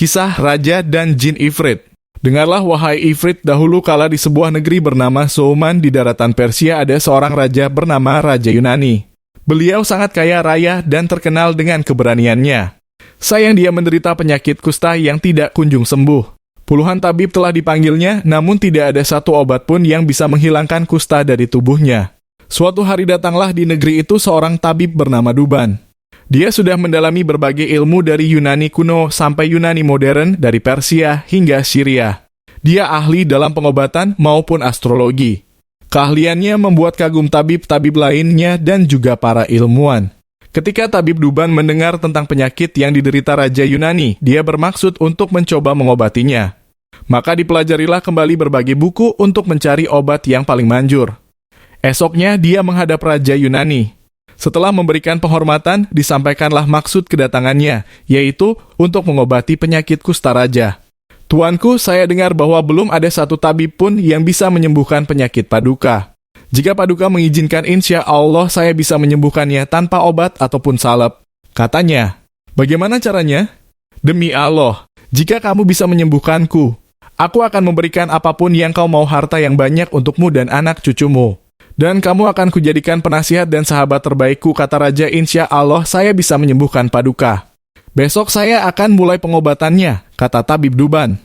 Kisah Raja dan Jin Ifrit. Dengarlah wahai Ifrit, dahulu kala di sebuah negeri bernama Souman di daratan Persia ada seorang raja bernama Raja Yunani. Beliau sangat kaya raya dan terkenal dengan keberaniannya. Sayang dia menderita penyakit kusta yang tidak kunjung sembuh. Puluhan tabib telah dipanggilnya, namun tidak ada satu obat pun yang bisa menghilangkan kusta dari tubuhnya. Suatu hari datanglah di negeri itu seorang tabib bernama Duban. Dia sudah mendalami berbagai ilmu dari Yunani kuno sampai Yunani modern, dari Persia hingga Syria. Dia ahli dalam pengobatan maupun astrologi. Keahliannya membuat kagum tabib-tabib lainnya dan juga para ilmuwan. Ketika tabib Duban mendengar tentang penyakit yang diderita Raja Yunani, dia bermaksud untuk mencoba mengobatinya. Maka dipelajarilah kembali berbagai buku untuk mencari obat yang paling manjur. Esoknya dia menghadap Raja Yunani. Setelah memberikan penghormatan, disampaikanlah maksud kedatangannya, yaitu untuk mengobati penyakit kusta raja. Tuanku, saya dengar bahwa belum ada satu tabib pun yang bisa menyembuhkan penyakit Paduka. Jika Paduka mengizinkan, insya Allah saya bisa menyembuhkannya tanpa obat ataupun salep. Katanya, bagaimana caranya? Demi Allah, jika kamu bisa menyembuhkanku, aku akan memberikan apapun yang kau mau, harta yang banyak untukmu dan anak cucumu. Dan kamu akan kujadikan penasihat dan sahabat terbaikku, kata Raja. Insya Allah saya bisa menyembuhkan Paduka. Besok saya akan mulai pengobatannya, kata tabib Duban.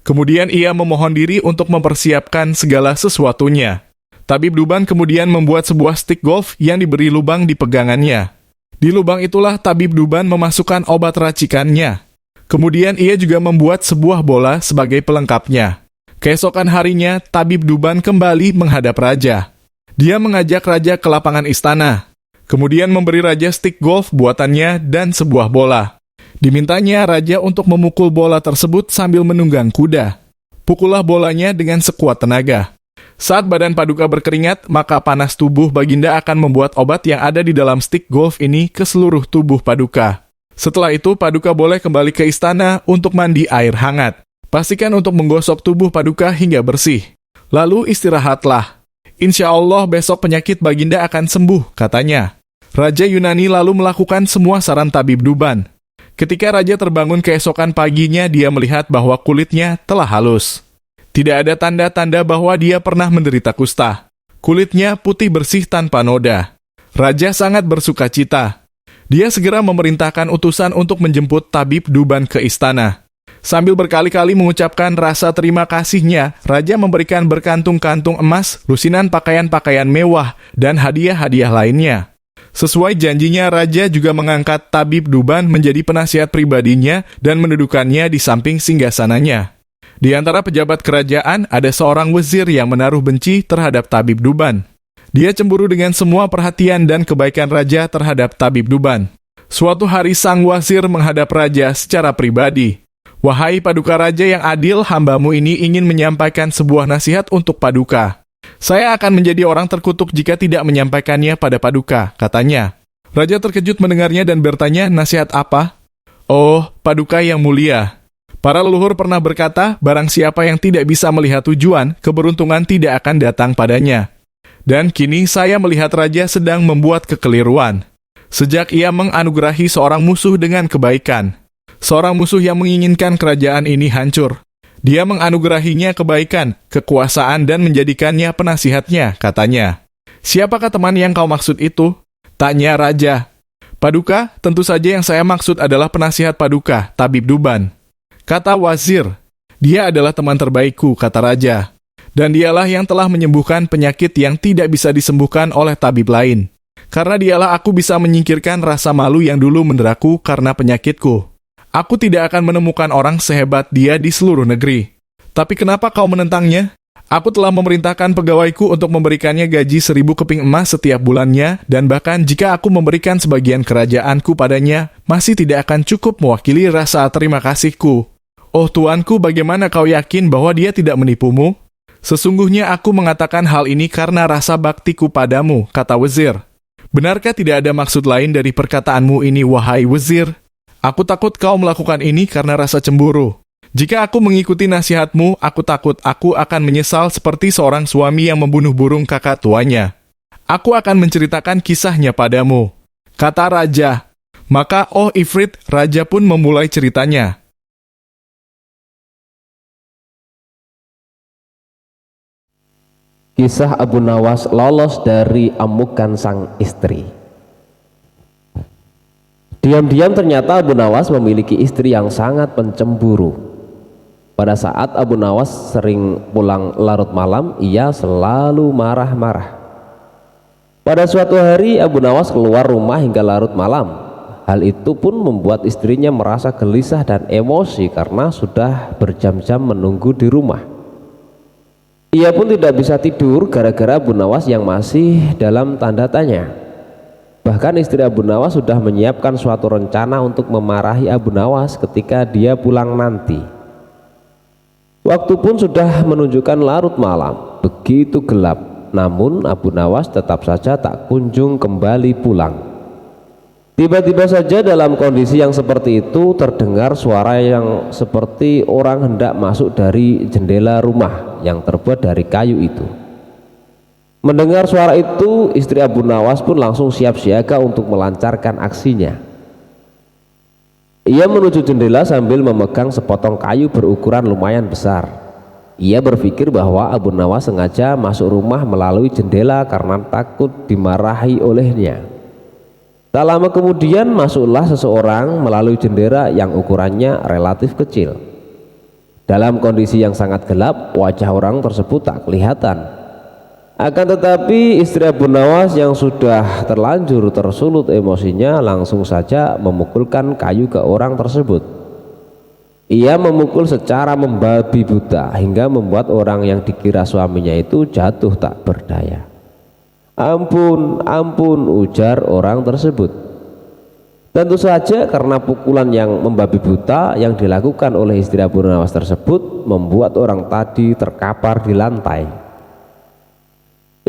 Kemudian ia memohon diri untuk mempersiapkan segala sesuatunya. Tabib Duban kemudian membuat sebuah stik golf yang diberi lubang di pegangannya. Di lubang itulah tabib Duban memasukkan obat racikannya. Kemudian ia juga membuat sebuah bola sebagai pelengkapnya. Keesokan harinya, tabib Duban kembali menghadap raja. Dia mengajak raja ke lapangan istana, kemudian memberi raja stik golf buatannya dan sebuah bola. Dimintanya raja untuk memukul bola tersebut sambil menunggang kuda. Pukullah bolanya dengan sekuat tenaga. Saat badan Paduka berkeringat, maka panas tubuh Baginda akan membuat obat yang ada di dalam stik golf ini ke seluruh tubuh Paduka. Setelah itu, Paduka boleh kembali ke istana untuk mandi air hangat. Pastikan untuk menggosok tubuh Paduka hingga bersih. Lalu istirahatlah. Insya Allah besok penyakit Baginda akan sembuh, katanya. Raja Yunani lalu melakukan semua saran tabib Duban. Ketika raja terbangun keesokan paginya, dia melihat bahwa kulitnya telah halus. Tidak ada tanda-tanda bahwa dia pernah menderita kusta. Kulitnya putih bersih tanpa noda. Raja sangat bersuka cita. Dia segera memerintahkan utusan untuk menjemput tabib Duban ke istana. Sambil berkali-kali mengucapkan rasa terima kasihnya, raja memberikan berkantung-kantung emas, lusinan pakaian-pakaian mewah, dan hadiah-hadiah lainnya. Sesuai janjinya, raja juga mengangkat tabib Duban menjadi penasihat pribadinya dan mendudukannya di samping singgasananya. Di antara pejabat kerajaan, ada seorang wazir yang menaruh benci terhadap tabib Duban. Dia cemburu dengan semua perhatian dan kebaikan raja terhadap tabib Duban. Suatu hari sang wazir menghadap raja secara pribadi. Wahai Paduka Raja yang adil, hambamu ini ingin menyampaikan sebuah nasihat untuk Paduka. Saya akan menjadi orang terkutuk jika tidak menyampaikannya pada Paduka, katanya. Raja terkejut mendengarnya dan bertanya, nasihat apa? Oh, Paduka yang mulia. Para leluhur pernah berkata, barang siapa yang tidak bisa melihat tujuan, keberuntungan tidak akan datang padanya. Dan kini saya melihat raja sedang membuat kekeliruan. Sejak ia menganugerahi seorang musuh dengan kebaikan. Seorang musuh yang menginginkan kerajaan ini hancur. Dia menganugerahinya kebaikan, kekuasaan, dan menjadikannya penasihatnya, katanya. Siapakah teman yang kau maksud itu? Tanya raja. Paduka, tentu saja yang saya maksud adalah penasihat Paduka, tabib Duban. Kata wazir, dia adalah teman terbaikku, kata raja. Dan dialah yang telah menyembuhkan penyakit yang tidak bisa disembuhkan oleh tabib lain. Karena dialah aku bisa menyingkirkan rasa malu yang dulu menderaku karena penyakitku. Aku tidak akan menemukan orang sehebat dia di seluruh negeri. Tapi kenapa kau menentangnya? Aku telah memerintahkan pegawaiku untuk memberikannya gaji 1000 keping emas setiap bulannya, dan bahkan jika aku memberikan sebagian kerajaanku padanya, masih tidak akan cukup mewakili rasa terima kasihku. Oh tuanku, bagaimana kau yakin bahwa dia tidak menipumu? Sesungguhnya aku mengatakan hal ini karena rasa baktiku padamu, kata wazir. Benarkah tidak ada maksud lain dari perkataanmu ini, wahai wazir? Aku takut kau melakukan ini karena rasa cemburu. Jika aku mengikuti nasihatmu, aku takut aku akan menyesal seperti seorang suami yang membunuh burung kakak tuanya. Aku akan menceritakan kisahnya padamu, kata raja. Maka, oh Ifrit, raja pun memulai ceritanya. Kisah Abu Nawas lolos dari amukan sang istri. Diam-diam ternyata Abu Nawas memiliki istri yang sangat pencemburu. Pada saat Abu Nawas sering pulang larut malam, ia selalu marah-marah. Pada suatu hari Abu Nawas keluar rumah hingga larut malam. Hal itu pun membuat istrinya merasa gelisah dan emosi karena sudah berjam-jam menunggu di rumah. Ia pun tidak bisa tidur gara-gara Abu Nawas yang masih dalam tanda tanya. Bahkan istri Abu Nawas sudah menyiapkan suatu rencana untuk memarahi Abu Nawas ketika dia pulang nanti. Waktu pun sudah menunjukkan larut malam, begitu gelap. Namun Abu Nawas tetap saja tak kunjung kembali pulang. Tiba-tiba saja dalam kondisi yang seperti itu terdengar suara yang seperti orang hendak masuk dari jendela rumah yang terbuat dari kayu itu. Mendengar suara itu, istri Abu Nawas pun langsung siap siaga untuk melancarkan aksinya. Ia menuju jendela sambil memegang sepotong kayu berukuran lumayan besar. Ia berpikir bahwa Abu Nawas sengaja masuk rumah melalui jendela karena takut dimarahi olehnya. Tak lama kemudian masuklah seseorang melalui jendela yang ukurannya relatif kecil. Dalam kondisi yang sangat gelap, wajah orang tersebut tak kelihatan. Akan tetapi istri Abu Nawas yang sudah terlanjur tersulut emosinya langsung saja memukulkan kayu ke orang tersebut. Ia memukul secara membabi buta hingga membuat orang yang dikira suaminya itu jatuh tak berdaya. Ampun, ampun, ujar orang tersebut. Tentu saja karena pukulan yang membabi buta yang dilakukan oleh istri Abu Nawas tersebut membuat orang tadi terkapar di lantai.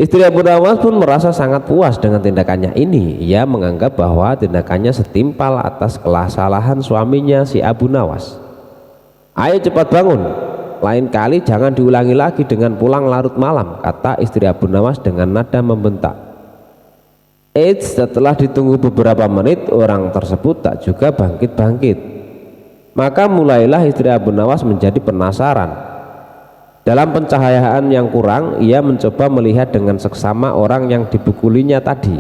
Istri Abu Nawas pun merasa sangat puas dengan tindakannya ini. Ia menganggap bahwa tindakannya setimpal atas kesalahan suaminya si Abu Nawas. Ayo cepat bangun, lain kali jangan diulangi lagi dengan pulang larut malam, kata istri Abu Nawas dengan nada membentak. Setelah ditunggu beberapa menit, orang tersebut tak juga bangkit-bangkit. Maka mulailah istri Abu Nawas menjadi penasaran. Dalam pencahayaan yang kurang, ia mencoba melihat dengan seksama orang yang dipukulinya tadi.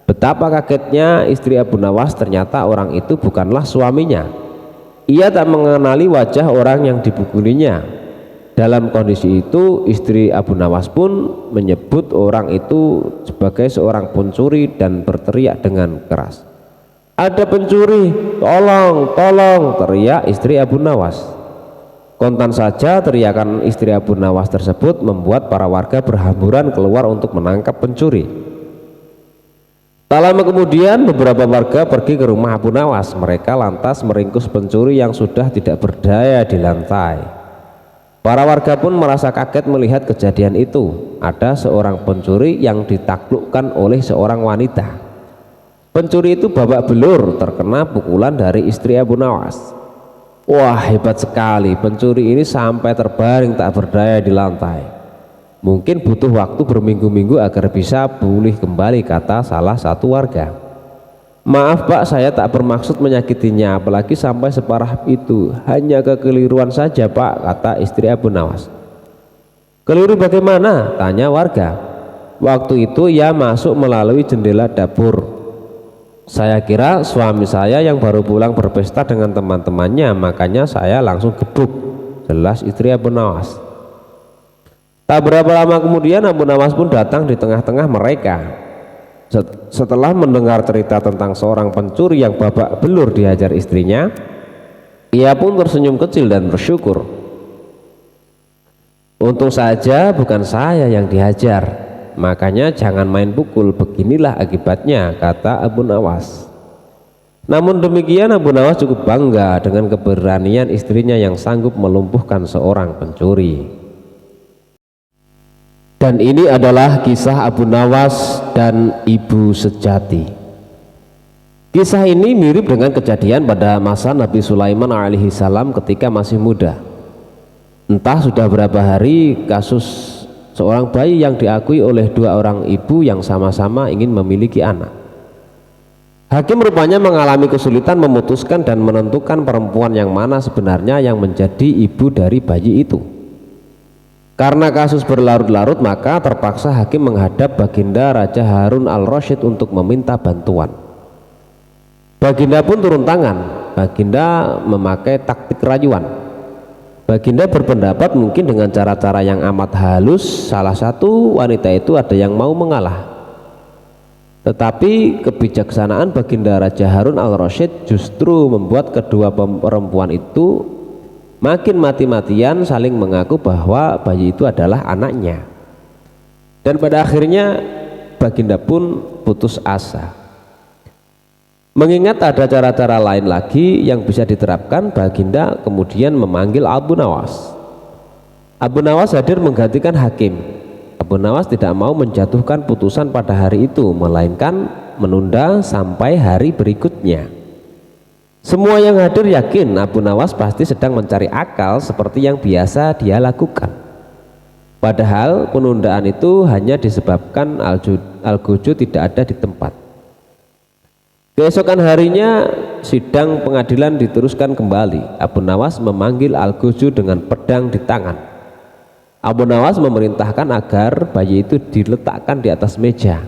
Betapa kagetnya istri Abu Nawas, ternyata orang itu bukanlah suaminya. Ia tak mengenali wajah orang yang dipukulinya. Dalam kondisi itu, istri Abu Nawas pun menyebut orang itu sebagai seorang pencuri dan berteriak dengan keras. Ada pencuri, tolong, tolong, teriak istri Abu Nawas. Kontan saja teriakan istri Abu Nawas tersebut membuat para warga berhamburan keluar untuk menangkap pencuri. Tak lama kemudian beberapa warga pergi ke rumah Abu Nawas. Mereka lantas meringkus pencuri yang sudah tidak berdaya di lantai. Para warga pun merasa kaget melihat kejadian itu. Ada seorang pencuri yang ditaklukkan oleh seorang wanita. Pencuri itu babak belur terkena pukulan dari istri Abu Nawas. Wah, hebat sekali, pencuri ini sampai terbaring tak berdaya di lantai. Mungkin butuh waktu berminggu-minggu agar bisa pulih kembali, kata salah satu warga. Maaf Pak, saya tak bermaksud menyakitinya, apalagi sampai separah itu. Hanya kekeliruan saja Pak, kata istri Abu Nawas. Keliru bagaimana? Tanya warga. Waktu itu ia masuk melalui jendela dapur. Saya kira suami saya yang baru pulang berpesta dengan teman-temannya, makanya saya langsung gebuk, jelas istri Abu Nawas. Tak berapa lama kemudian Abu Nawas pun datang di tengah-tengah mereka. Setelah mendengar cerita tentang seorang pencuri yang babak belur dihajar istrinya, ia pun tersenyum kecil dan bersyukur. Untung saja bukan saya yang dihajar, makanya jangan main pukul, beginilah akibatnya, kata Abu Nawas. Namun demikian Abu Nawas cukup bangga dengan keberanian istrinya yang sanggup melumpuhkan seorang pencuri. Dan ini adalah kisah Abu Nawas dan ibu sejati. Kisah ini mirip dengan kejadian pada masa Nabi Sulaiman alaihi salam ketika masih muda. Entah sudah berapa hari kasus seorang bayi yang diakui oleh dua orang ibu yang sama-sama ingin memiliki anak. Hakim rupanya mengalami kesulitan memutuskan dan menentukan perempuan yang mana sebenarnya yang menjadi ibu dari bayi itu. Karena kasus berlarut-larut, maka terpaksa hakim menghadap Baginda Raja Harun al-Rasyid untuk meminta bantuan. Baginda pun turun tangan. Baginda memakai taktik rayuan. Baginda berpendapat mungkin dengan cara-cara yang amat halus, salah satu wanita itu ada yang mau mengalah. Tetapi kebijaksanaan Baginda Raja Harun al-Rasyid justru membuat kedua perempuan itu makin mati-matian saling mengaku bahwa bayi itu adalah anaknya. Dan pada akhirnya Baginda pun putus asa. Mengingat ada cara-cara lain lagi yang bisa diterapkan, Baginda kemudian memanggil Abu Nawas. Abu Nawas hadir menggantikan hakim. Abu Nawas tidak mau menjatuhkan putusan pada hari itu, melainkan menunda sampai hari berikutnya. Semua yang hadir yakin Abu Nawas pasti sedang mencari akal seperti yang biasa dia lakukan. Padahal penundaan itu hanya disebabkan Al-Gojo tidak ada di tempat. Keesokan harinya sidang pengadilan diteruskan kembali. Abu Nawas memanggil Al-Gojo dengan pedang di tangan. Abu Nawas memerintahkan agar bayi itu diletakkan di atas meja.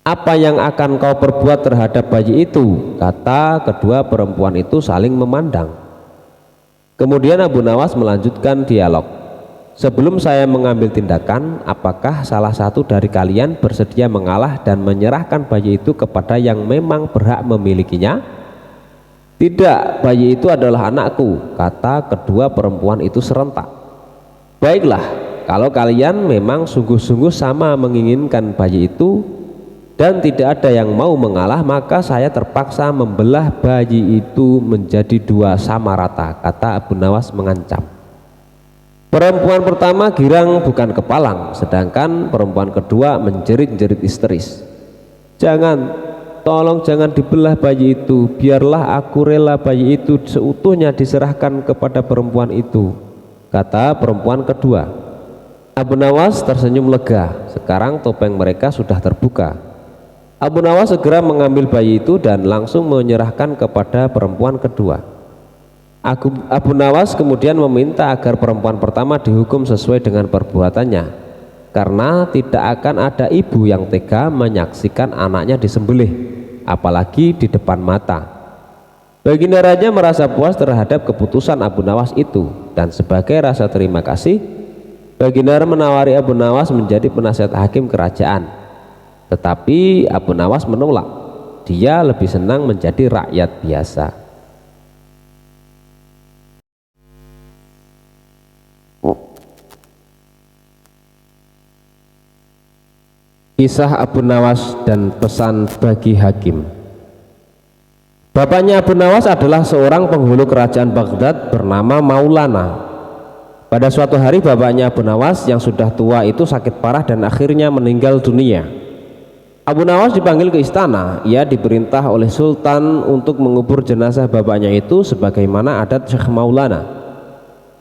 Apa yang akan kau perbuat terhadap bayi itu? Kata kedua perempuan itu saling memandang. Kemudian Abu Nawas melanjutkan dialog. Sebelum saya mengambil tindakan, apakah salah satu dari kalian bersedia mengalah dan menyerahkan bayi itu kepada yang memang berhak memilikinya? Tidak, bayi itu adalah anakku, kata kedua perempuan itu serentak. Baiklah, kalau kalian memang sungguh-sungguh sama menginginkan bayi itu dan tidak ada yang mau mengalah, maka saya terpaksa membelah bayi itu menjadi dua sama rata, kata Abu Nawas mengancam. Perempuan pertama girang bukan kepalang, sedangkan perempuan kedua menjerit-jerit histeris. Jangan, tolong jangan dibelah bayi itu, biarlah aku rela bayi itu seutuhnya diserahkan kepada perempuan itu, kata perempuan kedua. Abu Nawas tersenyum lega, sekarang topeng mereka sudah terbuka. Abu Nawas segera mengambil bayi itu dan langsung menyerahkan kepada perempuan kedua. Abu Nawas kemudian meminta agar perempuan pertama dihukum sesuai dengan perbuatannya, karena tidak akan ada ibu yang tega menyaksikan anaknya disembelih, apalagi di depan mata. Baginda Raja merasa puas terhadap keputusan Abu Nawas itu, dan sebagai rasa terima kasih, Baginda menawari Abu Nawas menjadi penasihat hakim kerajaan. Tetapi Abu Nawas menolak. Dia lebih senang menjadi rakyat biasa. Kisah Abu Nawas dan pesan bagi hakim. Bapaknya Abu Nawas adalah seorang penghulu kerajaan Baghdad bernama Maulana. Pada suatu hari bapaknya Abu Nawas yang sudah tua itu sakit parah dan akhirnya meninggal dunia. Abu Nawas dipanggil ke istana. Ia diperintah oleh Sultan untuk mengubur jenazah bapaknya itu sebagaimana adat Syekh Maulana.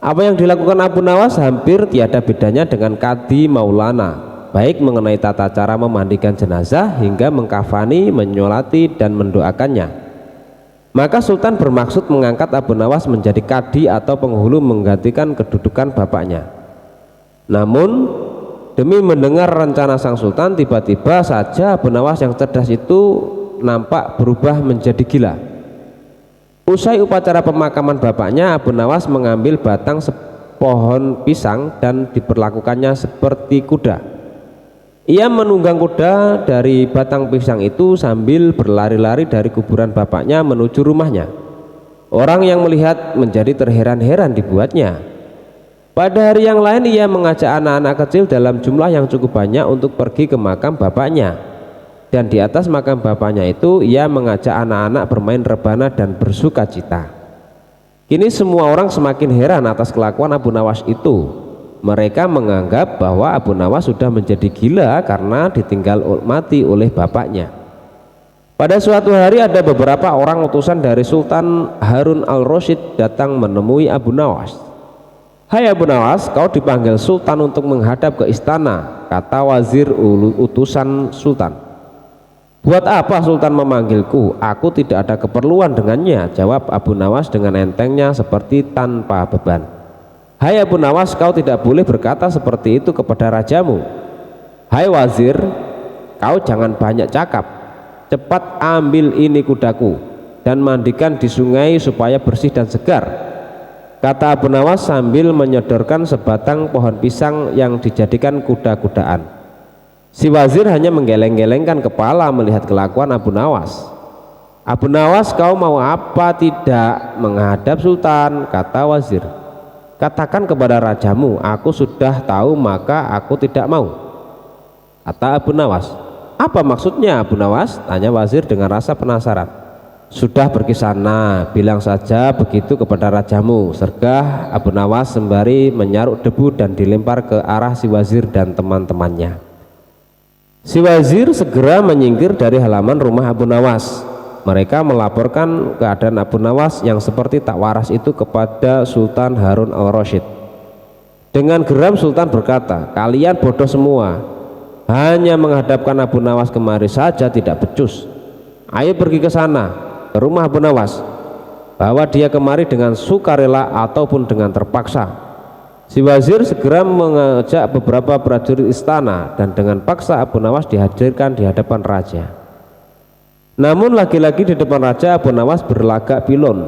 Apa yang dilakukan Abu Nawas hampir tiada bedanya dengan Kadi Maulana, baik mengenai tata cara memandikan jenazah hingga mengkafani, menyolati dan mendoakannya. Maka Sultan bermaksud mengangkat Abu Nawas menjadi kadi atau penghulu menggantikan kedudukan bapaknya. Namun demi mendengar rencana sang sultan, tiba-tiba saja Abu Nawas yang cerdas itu nampak berubah menjadi gila. Usai upacara pemakaman bapaknya, Abu Nawas mengambil batang pohon pisang dan diperlakukannya seperti kuda. Ia menunggang kuda dari batang pisang itu sambil berlari-lari dari kuburan bapaknya menuju rumahnya. Orang yang melihat menjadi terheran-heran dibuatnya. Pada hari yang lain ia mengajak anak-anak kecil dalam jumlah yang cukup banyak untuk pergi ke makam bapaknya. Dan di atas makam bapaknya itu ia mengajak anak-anak bermain rebana dan bersuka cita. Kini semua orang semakin heran atas kelakuan Abu Nawas itu. Mereka menganggap bahwa Abu Nawas sudah menjadi gila karena ditinggal mati oleh bapaknya. Pada suatu hari ada beberapa orang utusan dari Sultan Harun al-Rasyid datang menemui Abu Nawas. Hai Abu Nawas, kau dipanggil Sultan untuk menghadap ke istana, kata wazir utusan Sultan. Buat apa Sultan memanggilku? Aku tidak ada keperluan dengannya, jawab Abu Nawas dengan entengnya seperti tanpa beban. Hai Abu Nawas, kau tidak boleh berkata seperti itu kepada rajamu. Hai wazir, kau jangan banyak cakap. Cepat ambil ini kudaku dan mandikan di sungai supaya bersih dan segar, kata Abu Nawas sambil menyodorkan sebatang pohon pisang yang dijadikan kuda-kudaan. Si wazir hanya menggeleng-gelengkan kepala melihat kelakuan Abu Nawas. Abu Nawas, kau mau apa tidak menghadap sultan, kata wazir. Katakan kepada rajamu, aku sudah tahu maka aku tidak mau, kata Abu Nawas. Apa maksudnya Abu Nawas, tanya wazir dengan rasa penasaran. Sudah pergi sana, bilang saja begitu kepada rajamu, sergah Abu Nawas sembari menyaruk debu dan dilempar ke arah si wazir dan teman-temannya. Si wazir segera menyingkir dari halaman rumah Abu Nawas. Mereka melaporkan keadaan Abu Nawas yang seperti tak waras itu kepada Sultan Harun al-Rasyid. Dengan geram Sultan berkata, kalian bodoh semua, hanya menghadapkan Abu Nawas kemari saja tidak becus. Ayo pergi ke sana, ke rumah Abu Nawas, bawa dia kemari dengan sukarela ataupun dengan terpaksa. Si wazir segera mengajak beberapa prajurit istana dan dengan paksa Abu Nawas dihadirkan di hadapan raja. Namun lagi-lagi di depan raja Abu Nawas berlagak pilon.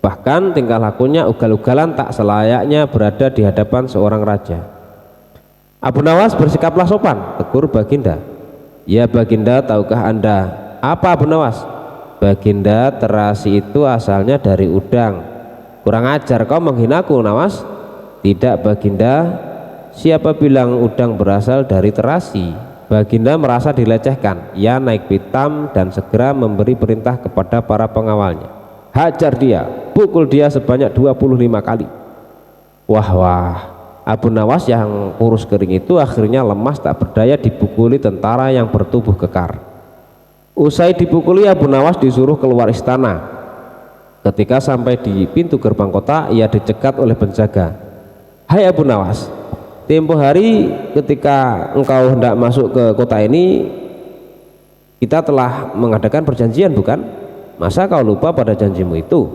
Bahkan tingkah lakunya ugal-ugalan tak selayaknya berada di hadapan seorang raja. Abu Nawas bersikaplah sopan, tegur Baginda. Ya Baginda, tahukah anda? Apa Abu Nawas? Baginda, terasi itu asalnya dari udang. Kurang ajar kau menghinaku Nawas. Tidak Baginda, siapa bilang udang berasal dari terasi? Baginda merasa dilecehkan. Ia naik pitam dan segera memberi perintah kepada para pengawalnya. Hajar dia, pukul dia sebanyak 25 kali. Wah, Abu Nawas yang kurus kering itu akhirnya lemas tak berdaya dipukuli tentara yang bertubuh kekar. Usai dipukuli, Abu Nawas disuruh keluar istana. Ketika sampai di pintu gerbang kota, ia dicegat oleh penjaga. Hai Abu Nawas, tempo hari ketika engkau hendak masuk ke kota ini, kita telah mengadakan perjanjian bukan? Masa kau lupa pada janjimu itu?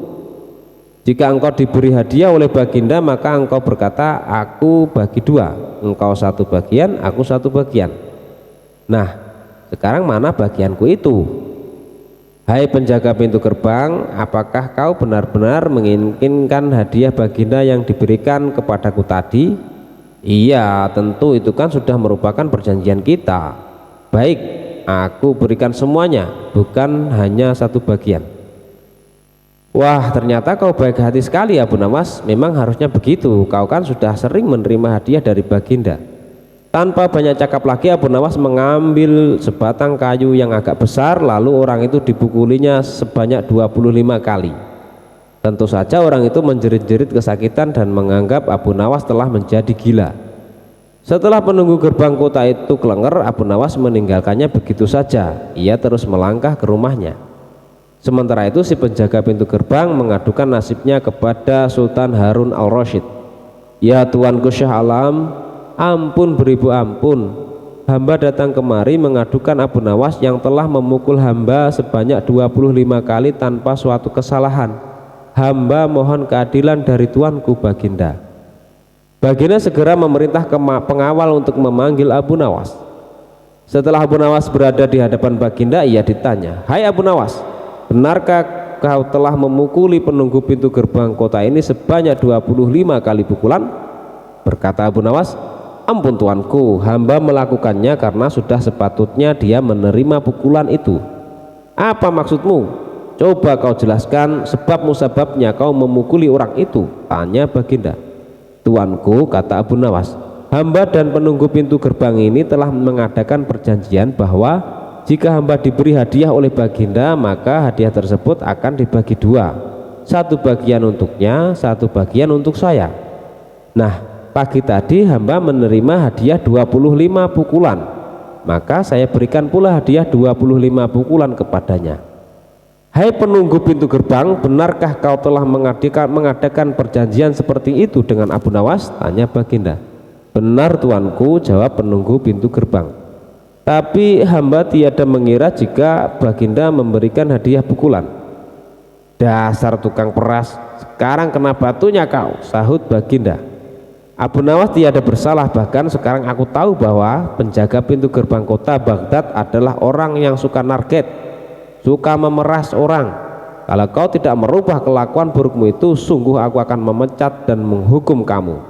Jika engkau diberi hadiah oleh Baginda, maka engkau berkata, aku bagi dua, engkau satu bagian, aku satu bagian. Nah, sekarang mana bagianku itu? Hai penjaga pintu gerbang, apakah kau benar-benar menginginkan hadiah Baginda yang diberikan kepadaku tadi? Iya, tentu itu kan sudah merupakan perjanjian kita. Baik, aku berikan semuanya, bukan hanya satu bagian. Wah, ternyata kau baik hati sekali Abu Nawas. Memang harusnya begitu, kau kan sudah sering menerima hadiah dari Baginda. Tanpa banyak cakap lagi, Abu Nawas mengambil sebatang kayu yang agak besar, lalu orang itu dipukulinya sebanyak 25 kali. Tentu saja orang itu menjerit-jerit kesakitan dan menganggap Abu Nawas telah menjadi gila. Setelah penunggu gerbang kota itu kelenger, Abu Nawas meninggalkannya begitu saja. Ia terus melangkah ke rumahnya. Sementara itu si penjaga pintu gerbang mengadukan nasibnya kepada Sultan Harun al-Rasyid. Ya Tuanku Syah Alam, ampun beribu ampun, hamba datang kemari mengadukan Abu Nawas yang telah memukul hamba sebanyak 25 kali tanpa suatu kesalahan. Hamba mohon keadilan dari Tuanku Baginda. Baginda segera memerintah pengawal untuk memanggil Abu Nawas. Setelah Abu Nawas berada di hadapan Baginda, ia ditanya, hai Abu Nawas, benarkah kau telah memukuli penunggu pintu gerbang kota ini sebanyak 25 kali pukulan? Berkata Abu Nawas, ampun tuanku, hamba melakukannya karena sudah sepatutnya dia menerima pukulan itu. Apa maksudmu? Coba kau jelaskan sebab musababnya kau memukuli orang itu, tanya Baginda. Tuanku, kata Abu Nawas, hamba dan penunggu pintu gerbang ini telah mengadakan perjanjian bahwa jika hamba diberi hadiah oleh Baginda, maka hadiah tersebut akan dibagi dua, satu bagian untuknya, satu bagian untuk saya. Nah, pagi tadi hamba menerima hadiah 25 pukulan, maka saya berikan pula hadiah 25 pukulan kepadanya. Hai penunggu pintu gerbang, benarkah kau telah mengadakan perjanjian seperti itu dengan Abu Nawas? Tanya Baginda. Benar tuanku, jawab penunggu pintu gerbang. Tapi hamba tiada mengira jika Baginda memberikan hadiah pukulan. Dasar tukang peras, sekarang kena batunya kau, sahut baginda. Abu Nawas tiada bersalah, bahkan sekarang aku tahu bahwa penjaga pintu gerbang kota Baghdad adalah orang yang suka narget, suka memeras orang. Kalau kau tidak merubah kelakuan burukmu itu, sungguh aku akan memecat dan menghukum kamu.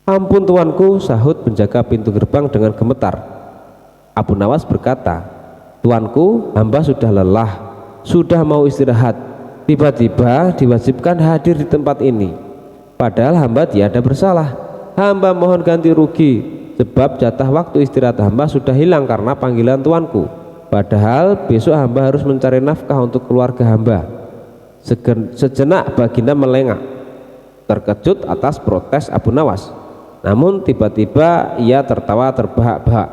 Ampun tuanku, sahut penjaga pintu gerbang dengan gemetar. Abu Nawas berkata, tuanku, hamba sudah lelah, sudah mau istirahat, tiba-tiba diwajibkan hadir di tempat ini. Padahal hamba tiada bersalah. Hamba mohon ganti rugi, sebab jatah waktu istirahat hamba sudah hilang karena panggilan tuanku. Padahal besok hamba harus mencari nafkah untuk keluarga hamba. Sejenak baginda melengak, terkejut atas protes Abu Nawas. Namun tiba-tiba ia tertawa terbahak-bahak.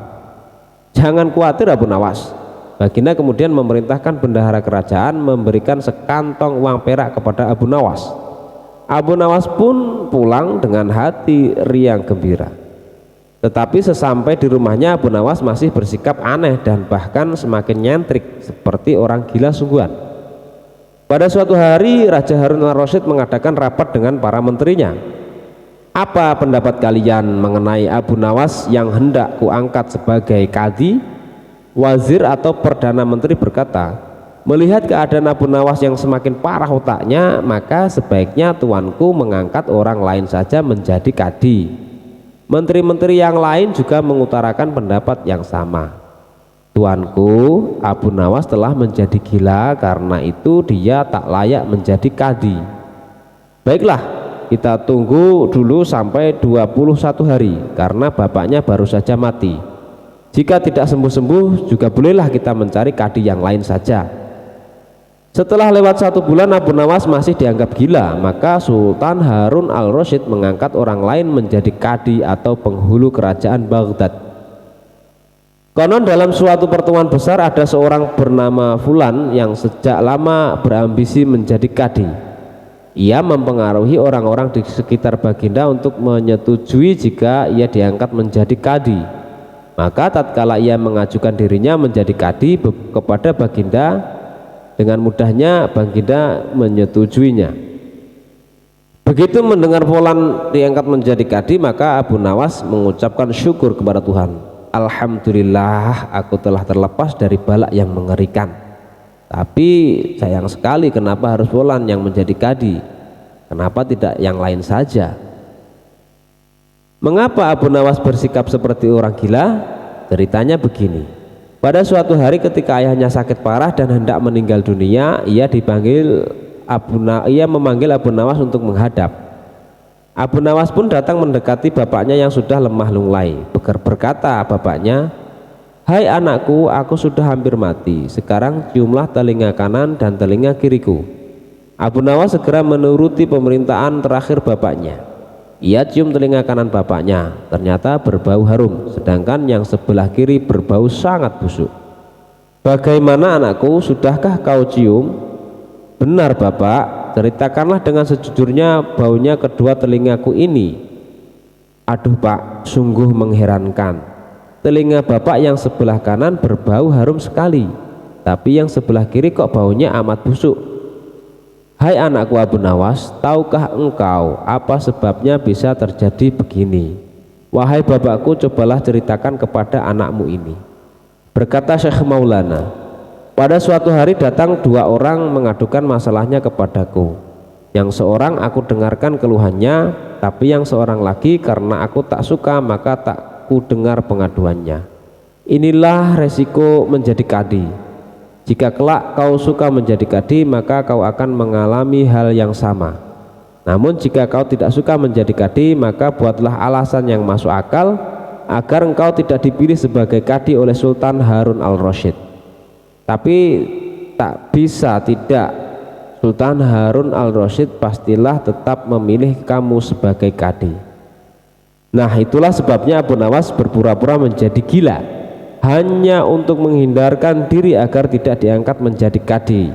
Jangan khawatir Abu Nawas. Baginda kemudian memerintahkan bendahara kerajaan memberikan sekantong uang perak kepada Abu Nawas. Abu Nawas pun pulang dengan hati riang gembira. Tetapi sesampai di rumahnya, Abu Nawas masih bersikap aneh dan bahkan semakin nyentrik seperti orang gila sungguhan. Pada suatu hari Raja Harun al-Rasyid mengadakan rapat dengan para menterinya. Apa pendapat kalian mengenai Abu Nawas yang hendak kuangkat sebagai kadi? Wazir atau Perdana Menteri berkata, melihat keadaan Abu Nawas yang semakin parah otaknya, maka sebaiknya tuanku mengangkat orang lain saja menjadi kadi. Menteri-menteri yang lain juga mengutarakan pendapat yang sama. Tuanku, Abu Nawas telah menjadi gila, karena itu dia tak layak menjadi kadi. Baiklah, kita tunggu dulu sampai 21 hari, karena bapaknya baru saja mati. Jika tidak sembuh-sembuh, juga bolehlah kita mencari kadi yang lain saja. Setelah lewat 1 bulan Abu Nawas masih dianggap gila, maka Sultan Harun al-Rasyid mengangkat orang lain menjadi kadi atau penghulu kerajaan Baghdad. Konon dalam suatu pertemuan besar ada seorang bernama Fulan yang sejak lama berambisi menjadi kadi. Ia mempengaruhi orang-orang di sekitar baginda untuk menyetujui jika ia diangkat menjadi kadi. Maka tatkala ia mengajukan dirinya menjadi kadi kepada baginda, dengan mudahnya baginda menyetujuinya. Begitu mendengar Fulan diangkat menjadi kadi, maka Abu Nawas mengucapkan syukur kepada Tuhan. Alhamdulillah, aku telah terlepas dari bala yang mengerikan. Tapi sayang sekali, kenapa harus Fulan yang menjadi kadi? Kenapa tidak yang lain saja? Mengapa Abu Nawas bersikap seperti orang gila? Ceritanya begini. Pada suatu hari ketika ayahnya sakit parah dan hendak meninggal dunia, ia memanggil Abu Nawas untuk menghadap. Abu Nawas pun datang mendekati bapaknya yang sudah lemah lunglai. Berkata bapaknya, hai anakku, aku sudah hampir mati. Sekarang ciumlah telinga kanan dan telinga kiriku. Abu Nawas segera menuruti pemerintahan terakhir bapaknya. Ia cium telinga kanan bapaknya, ternyata berbau harum, sedangkan yang sebelah kiri berbau sangat busuk. Bagaimana anakku, sudahkah kau cium? Benar bapak, ceritakanlah dengan sejujurnya baunya kedua telingaku ini. Aduh pak, sungguh mengherankan. Telinga bapak yang sebelah kanan berbau harum sekali, tapi yang sebelah kiri kok baunya amat busuk. Hai anakku Abu Nawas, tahukah engkau apa sebabnya bisa terjadi begini? Wahai bapakku, cobalah ceritakan kepada anakmu ini. Berkata Syekh Maulana, pada suatu hari datang 2 orang mengadukan masalahnya kepadaku. Yang seorang aku dengarkan keluhannya, tapi yang seorang lagi karena aku tak suka maka tak ku dengar pengaduannya. Inilah resiko menjadi kadi. Jika kelak kau suka menjadi kadi, maka kau akan mengalami hal yang sama. Namun jika kau tidak suka menjadi kadi, maka buatlah alasan yang masuk akal agar engkau tidak dipilih sebagai kadi oleh Sultan Harun al-Rasyid. Tapi tak bisa tidak, Sultan Harun al-Rasyid pastilah tetap memilih kamu sebagai kadi. Nah, itulah sebabnya Abu Nawas berpura-pura menjadi gila, hanya untuk menghindarkan diri agar tidak diangkat menjadi kadi.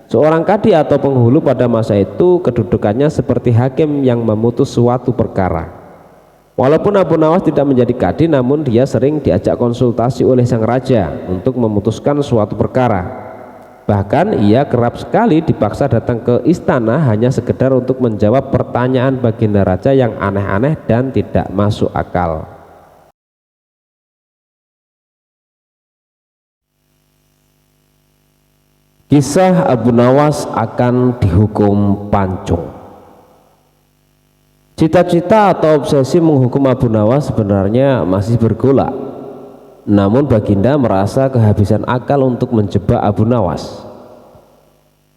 Seorang kadi atau penghulu pada masa itu kedudukannya seperti hakim yang memutus suatu perkara. Walaupun Abu Nawas tidak menjadi kadi, namun dia sering diajak konsultasi oleh sang raja untuk memutuskan suatu perkara. Bahkan ia kerap sekali dipaksa datang ke istana hanya sekedar untuk menjawab pertanyaan Baginda Raja yang aneh-aneh dan tidak masuk akal. Kisah Abu Nawas akan dihukum pancung. Cita-cita atau obsesi menghukum Abu Nawas sebenarnya masih bergolak. Namun Baginda merasa kehabisan akal untuk menjebak Abu Nawas.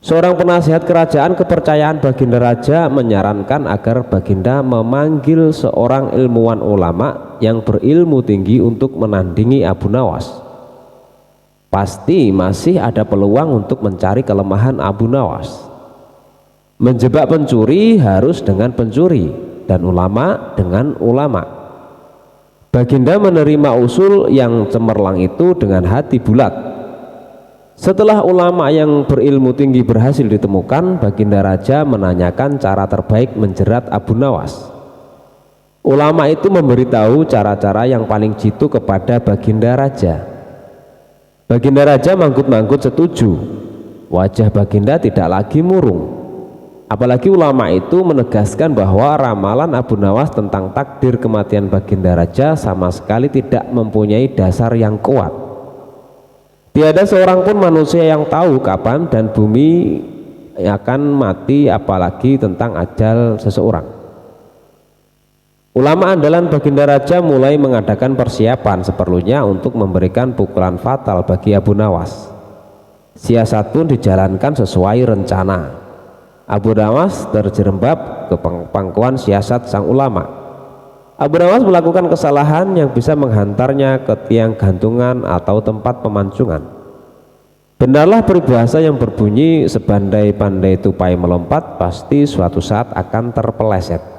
Seorang penasihat kerajaan kepercayaan Baginda Raja menyarankan agar Baginda memanggil seorang ilmuwan ulama yang berilmu tinggi untuk menandingi Abu Nawas. Pasti masih ada peluang untuk mencari kelemahan Abu Nawas. Menjebak pencuri harus dengan pencuri dan ulama dengan ulama. Baginda menerima usul yang cemerlang itu dengan hati bulat. Setelah ulama yang berilmu tinggi berhasil ditemukan, Baginda Raja menanyakan cara terbaik menjerat Abu Nawas. Ulama itu memberitahu cara-cara yang paling jitu kepada Baginda Raja. Baginda Raja manggut-manggut setuju. Wajah Baginda tidak lagi murung. Apalagi ulama itu menegaskan bahwa ramalan Abu Nawas tentang takdir kematian Baginda Raja sama sekali tidak mempunyai dasar yang kuat. Tiada seorang pun manusia yang tahu kapan dan bumi akan mati, apalagi tentang ajal seseorang. Ulama andalan Baginda Raja mulai mengadakan persiapan seperlunya untuk memberikan pukulan fatal bagi Abu Nawas. Siasat pun dijalankan sesuai rencana. Abu Nawas terjerembab ke pangkuan siasat sang ulama. Abu Nawas melakukan kesalahan yang bisa menghantarnya ke tiang gantungan atau tempat pemancungan. Benarlah peribahasa yang berbunyi sebandai-pandai tupai melompat pasti suatu saat akan terpeleset.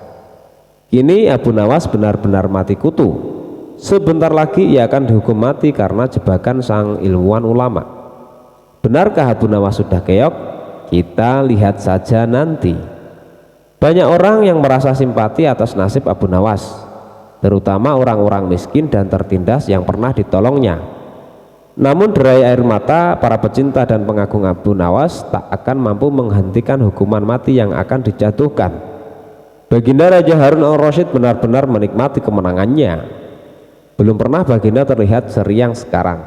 Kini Abu Nawas benar-benar mati kutu. Sebentar lagi ia akan dihukum mati karena jebakan sang ilmuwan ulama. Benarkah Abu Nawas sudah keok? Kita lihat saja nanti. Banyak orang yang merasa simpati atas nasib Abu Nawas, terutama orang-orang miskin dan tertindas yang pernah ditolongnya. Namun derai air mata para pecinta dan pengagung Abu Nawas tak akan mampu menghentikan hukuman mati yang akan dijatuhkan. Baginda Raja Harun al-Rasyid benar-benar menikmati kemenangannya. Belum pernah Baginda terlihat seriang sekarang.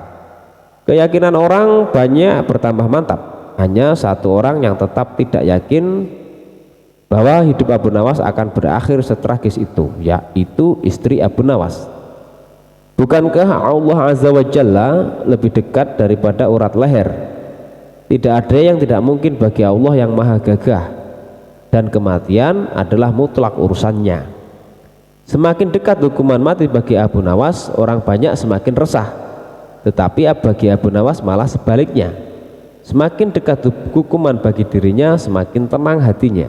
Keyakinan orang banyak bertambah mantap. Hanya satu orang yang tetap tidak yakin bahwa hidup Abu Nawas akan berakhir setragis itu, yaitu istri Abu Nawas. Bukankah Allah Azza wa Jalla lebih dekat daripada urat leher? Tidak ada yang tidak mungkin bagi Allah yang maha gagah, dan kematian adalah mutlak urusannya. Semakin dekat hukuman mati bagi Abu Nawas, orang banyak semakin resah. Tetapi bagi Abu Nawas malah sebaliknya. Semakin dekat hukuman bagi dirinya, semakin tenang hatinya.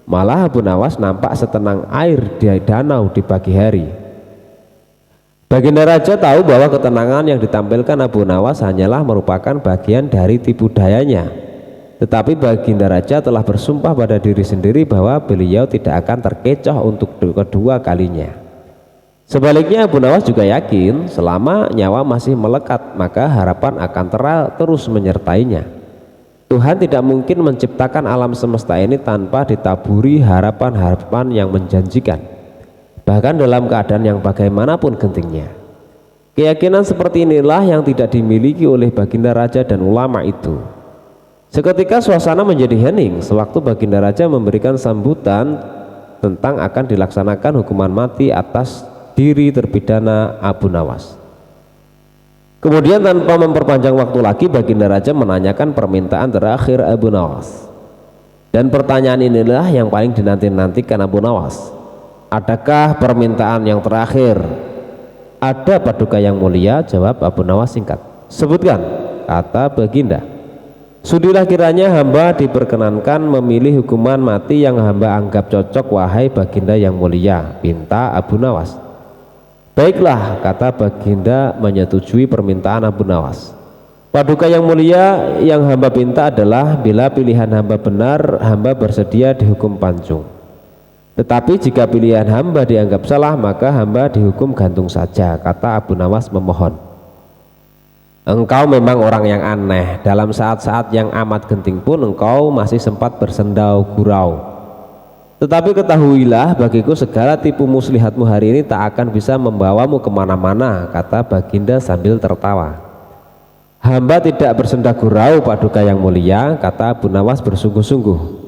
Malah Abu Nawas nampak setenang air di danau di pagi hari. Baginda Raja tahu bahwa ketenangan yang ditampilkan Abu Nawas hanyalah merupakan bagian dari tipu dayanya. Tetapi Baginda Raja telah bersumpah pada diri sendiri bahwa beliau tidak akan terkecoh untuk kedua kalinya. Sebaliknya Abu Nawas juga yakin selama nyawa masih melekat maka harapan akan terus menyertainya. Tuhan tidak mungkin menciptakan alam semesta ini tanpa ditaburi harapan-harapan yang menjanjikan, bahkan dalam keadaan yang bagaimanapun gentingnya. Keyakinan seperti inilah yang tidak dimiliki oleh Baginda Raja dan ulama itu. Seketika suasana menjadi hening sewaktu Baginda Raja memberikan sambutan tentang akan dilaksanakan hukuman mati atas diri terpidana Abu Nawas. Kemudian tanpa memperpanjang waktu lagi, Baginda Raja menanyakan permintaan terakhir Abu Nawas. Dan pertanyaan inilah yang paling dinanti-nantikan Abu Nawas. Adakah permintaan yang terakhir? Ada Paduka yang mulia, jawab Abu Nawas singkat. Sebutkan, kata Baginda. Sudilah kiranya hamba diperkenankan memilih hukuman mati yang hamba anggap cocok, wahai Baginda yang mulia, pinta Abu Nawas. Baiklah, kata Baginda menyetujui permintaan Abu Nawas. Paduka yang mulia, yang hamba pinta adalah bila pilihan hamba benar, hamba bersedia dihukum pancung. Tetapi jika pilihan hamba dianggap salah, maka hamba dihukum gantung saja, kata Abu Nawas memohon. Engkau memang orang yang aneh. Dalam saat-saat yang amat genting pun engkau masih sempat bersendau gurau. Tetapi ketahuilah bagiku segala tipu muslihatmu hari ini tak akan bisa membawamu kemana-mana, kata Baginda sambil tertawa. Hamba tidak bersenda gurau Paduka yang mulia, kata Abu Nawas bersungguh-sungguh.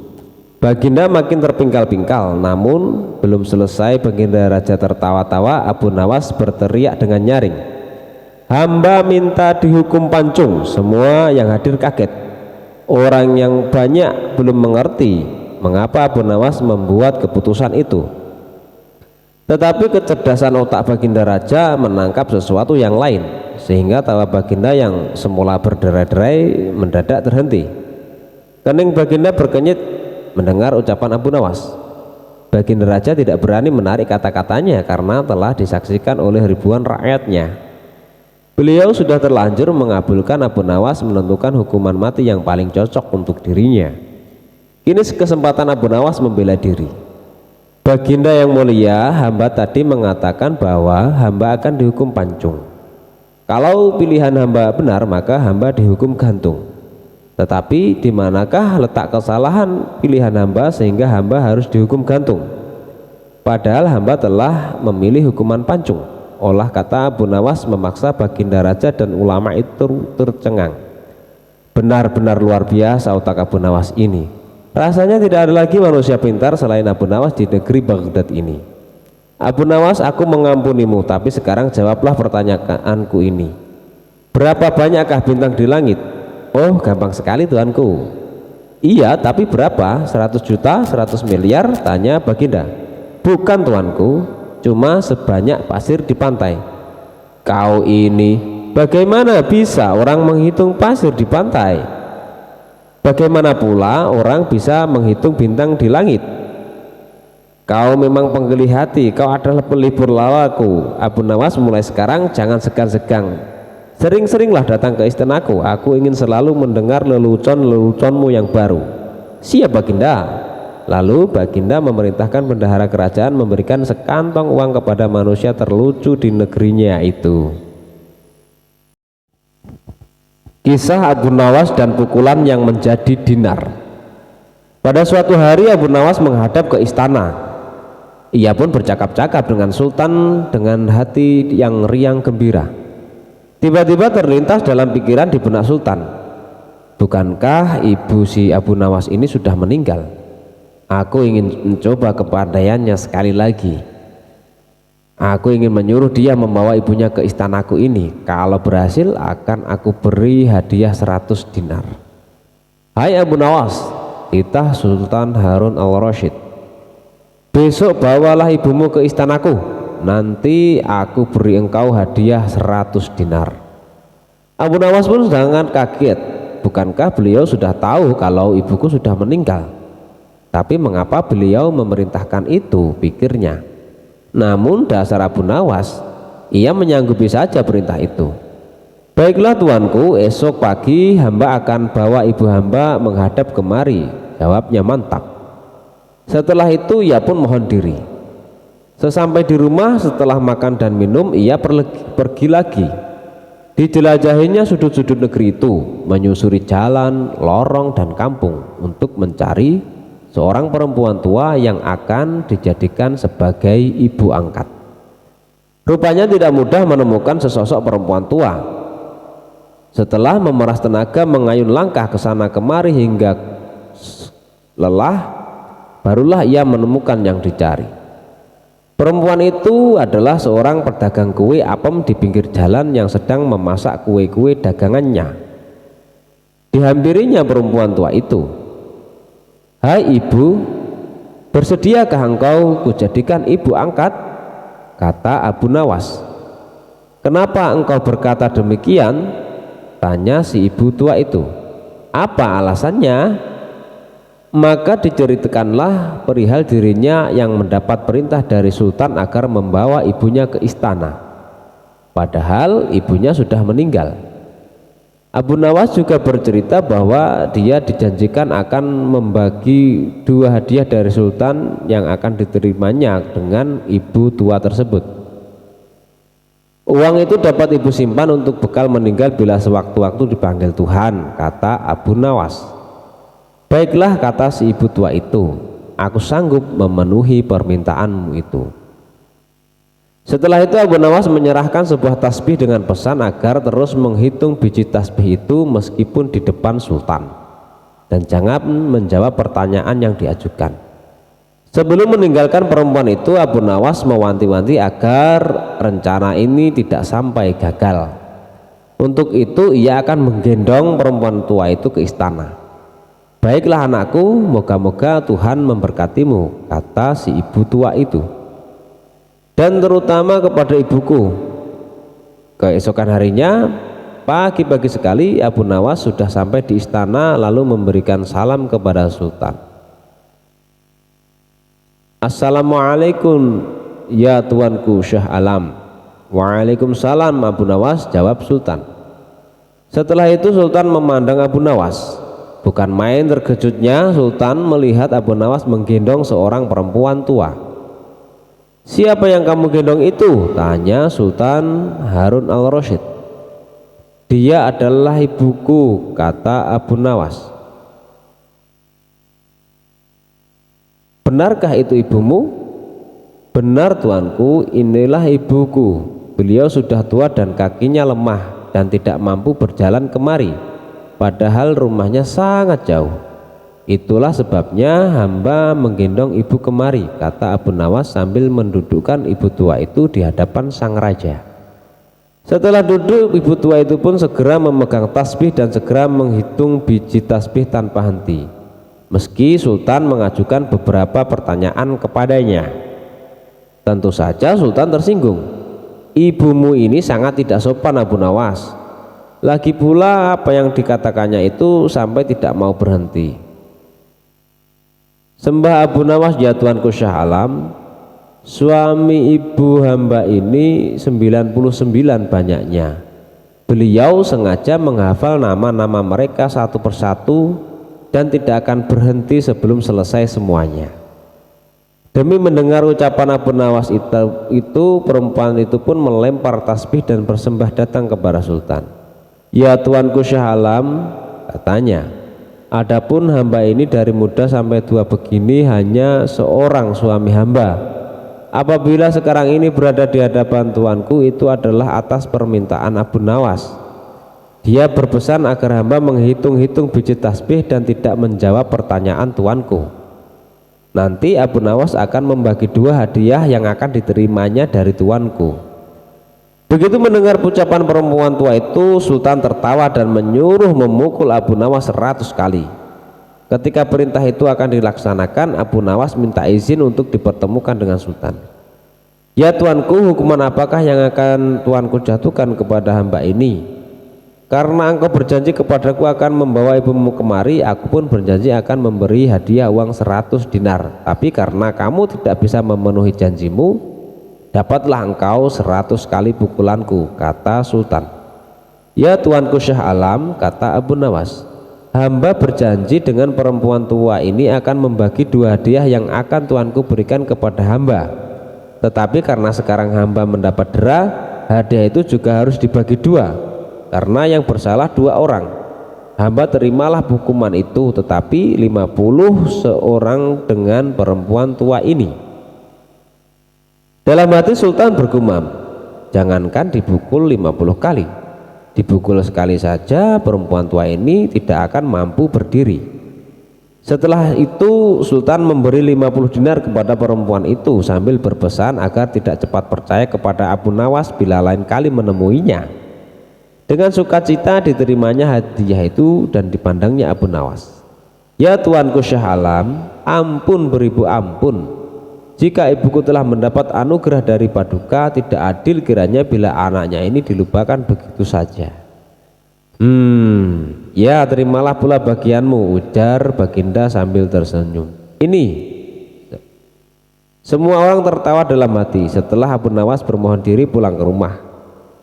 Baginda makin terpingkal-pingkal, namun belum selesai Baginda Raja tertawa-tawa, Abu Nawas berteriak dengan nyaring, hamba minta dihukum pancung. Semua yang hadir kaget. Orang yang banyak belum mengerti mengapa Abu Nawas membuat keputusan itu. Tetapi kecerdasan otak Baginda Raja menangkap sesuatu yang lain, sehingga tawa Baginda yang semula berderai-derai mendadak terhenti. Kening Baginda berkenyit mendengar ucapan Abu Nawas. Baginda Raja tidak berani menarik kata-katanya karena telah disaksikan oleh ribuan rakyatnya. Beliau sudah terlanjur mengabulkan Abu Nawas menentukan hukuman mati yang paling cocok untuk dirinya. Kini kesempatan Abu Nawas membela diri. Baginda yang mulia, hamba tadi mengatakan bahwa hamba akan dihukum pancung. Kalau pilihan hamba benar, maka hamba dihukum gantung. Tetapi di manakah letak kesalahan pilihan hamba sehingga hamba harus dihukum gantung? Padahal hamba telah memilih hukuman pancung. Olah kata Abu Nawas memaksa Baginda Raja dan ulama itu tercengang. Benar-benar luar biasa otak Abu Nawas ini. Rasanya tidak ada lagi manusia pintar selain Abu Nawas di negeri Baghdad ini. Abu Nawas, aku mengampunimu, tapi sekarang jawablah pertanyaanku ini. Berapa banyakkah bintang di langit? Oh, gampang sekali tuanku. Iya, tapi berapa? 100 juta, 100 miliar? Tanya Baginda. Bukan tuanku, cuma sebanyak pasir di pantai. Kau ini, bagaimana bisa orang menghitung pasir di pantai? Bagaimana pula orang bisa menghitung bintang di langit? Kau memang penggeli hati, kau adalah pelipur lawaku. Abu Nawas, mulai sekarang jangan segan-segan. Sering-seringlah datang ke istanaku, aku ingin selalu mendengar lelucon-leluconmu yang baru. Siap Baginda. Lalu Baginda memerintahkan bendahara kerajaan memberikan sekantong uang kepada manusia terlucu di negerinya itu. Kisah Abu Nawas dan pukulan yang menjadi dinar. Pada suatu hari Abu Nawas menghadap ke istana. Ia pun bercakap-cakap dengan Sultan dengan hati yang riang gembira. Tiba-tiba terlintas dalam pikiran di benak Sultan, bukankah ibu si Abu Nawas ini sudah meninggal? Aku ingin mencoba kepandaiannya sekali lagi. Aku ingin menyuruh dia membawa ibunya ke istanaku ini. Kalau berhasil akan aku beri hadiah 100 dinar. Hai Abu Nawas, titah Sultan Harun al-Rasyid, besok bawalah ibumu ke istanaku. Nanti aku beri engkau hadiah 100 dinar. Abu Nawas pun sangat kaget. Bukankah beliau sudah tahu kalau ibuku sudah meninggal? Tapi mengapa beliau memerintahkan itu, pikirnya. Namun dasar Abu Nawas, ia menyanggupi saja perintah itu. Baiklah tuanku, esok pagi hamba akan bawa ibu hamba menghadap kemari, jawabnya mantap. Setelah itu ia pun mohon diri. Sesampai di rumah setelah makan dan minum, ia pergi lagi. Dijelajahinya sudut-sudut negeri itu, menyusuri jalan, lorong dan kampung untuk mencari seorang perempuan tua yang akan dijadikan sebagai ibu angkat. Rupanya tidak mudah menemukan sesosok perempuan tua. Setelah memeras tenaga mengayun langkah ke sana kemari hingga lelah, barulah ia menemukan yang dicari. Perempuan itu adalah seorang pedagang kue apem di pinggir jalan yang sedang memasak kue-kue dagangannya. Dihampirinya perempuan tua itu. Hai ibu, bersediakah engkau kujadikan ibu angkat? Kata Abu Nawas. Kenapa engkau berkata demikian? Tanya si ibu tua itu. Apa alasannya? Maka diceritakanlah perihal dirinya yang mendapat perintah dari Sultan agar membawa ibunya ke istana, padahal ibunya sudah meninggal. Abu Nawas juga bercerita bahwa dia dijanjikan akan membagi 2 hadiah dari Sultan yang akan diterimanya dengan ibu tua tersebut. Uang itu dapat ibu simpan untuk bekal meninggal bila sewaktu-waktu dipanggil Tuhan, kata Abu Nawas. Baiklah, kata si ibu tua itu, aku sanggup memenuhi permintaanmu itu. Setelah itu Abu Nawas menyerahkan sebuah tasbih dengan pesan agar terus menghitung biji tasbih itu meskipun di depan sultan, dan jangan menjawab pertanyaan yang diajukan. Sebelum meninggalkan perempuan itu, Abu Nawas mewanti-wanti agar rencana ini tidak sampai gagal. Untuk itu ia akan menggendong perempuan tua itu ke istana. Baiklah anakku, moga-moga Tuhan memberkatimu, kata si ibu tua itu, dan terutama kepada ibuku. Keesokan harinya, pagi-pagi sekali Abu Nawas sudah sampai di istana lalu memberikan salam kepada sultan. Assalamualaikum ya tuanku Syah Alam. Waalaikumsalam Abu Nawas, jawab sultan. Setelah itu sultan memandang Abu Nawas. Bukan main terkejutnya sultan melihat Abu Nawas menggendong seorang perempuan tua. Siapa yang kamu gendong itu? Tanya Sultan Harun al-Rasyid. Dia adalah ibuku, kata Abu Nawas. Benarkah itu ibumu? Benar tuanku, inilah ibuku. Beliau sudah tua dan kakinya lemah dan tidak mampu berjalan kemari, padahal rumahnya sangat jauh. Itulah sebabnya hamba menggendong ibu kemari, kata Abu Nawas sambil mendudukkan ibu tua itu di hadapan sang raja. Setelah duduk, ibu tua itu pun segera memegang tasbih dan segera menghitung biji tasbih tanpa henti. Meski sultan mengajukan beberapa pertanyaan kepadanya. Tentu saja sultan tersinggung. Ibumu ini sangat tidak sopan Abu Nawas. Lagi pula apa yang dikatakannya itu sampai tidak mau berhenti. Sembah Abu Nawas ya tuanku Syah Alam, suami ibu hamba ini 99 banyaknya. Beliau sengaja menghafal nama-nama mereka satu persatu dan tidak akan berhenti sebelum selesai semuanya. Demi mendengar ucapan Abu Nawas itu perempuan itu pun melempar tasbih dan bersembah datang kepada sultan. Ya tuanku Syah Alam, katanya, adapun hamba ini dari muda sampai tua begini hanya seorang suami hamba. Apabila sekarang ini berada di hadapan tuanku, itu adalah atas permintaan Abu Nawas. Dia berpesan agar hamba menghitung-hitung biji tasbih dan tidak menjawab pertanyaan tuanku. Nanti Abu Nawas akan membagi dua hadiah yang akan diterimanya dari tuanku. Begitu mendengar ucapan perempuan tua itu, sultan tertawa dan menyuruh memukul Abu Nawas 100 kali. Ketika perintah itu akan dilaksanakan, Abu Nawas minta izin untuk dipertemukan dengan sultan. Ya tuanku, hukuman apakah yang akan tuanku jatuhkan kepada hamba ini? Karena engkau berjanji kepadaku akan membawa ibumu kemari, aku pun berjanji akan memberi hadiah uang 100 dinar. Tapi karena kamu tidak bisa memenuhi janjimu, dapatlah engkau 100 kali pukulanku, kata sultan. Ya tuanku Syah Alam, kata Abu Nawas, hamba berjanji dengan perempuan tua ini akan membagi dua hadiah yang akan tuanku berikan kepada hamba. Tetapi karena sekarang hamba mendapat dera, hadiah itu juga harus dibagi dua. Karena yang bersalah dua orang, hamba terimalah hukuman itu, tetapi 50 seorang dengan perempuan tua ini. Dalam hati sultan bergumam, jangankan dipukul 50 kali, dipukul sekali saja perempuan tua ini tidak akan mampu berdiri. Setelah itu sultan memberi 50 dinar kepada perempuan itu sambil berpesan agar tidak cepat percaya kepada Abu Nawas bila lain kali menemuinya. Dengan sukacita diterimanya hadiah itu dan dipandangnya Abu Nawas. Ya tuanku Syah Alam, ampun beribu ampun. Jika ibuku telah mendapat anugerah dari Paduka, tidak adil kiranya bila anaknya ini dilupakan begitu saja. Ya terimalah pula bagianmu, ujar Baginda sambil tersenyum. Ini semua orang tertawa dalam hati setelah Abu Nawas bermohon diri pulang ke rumah.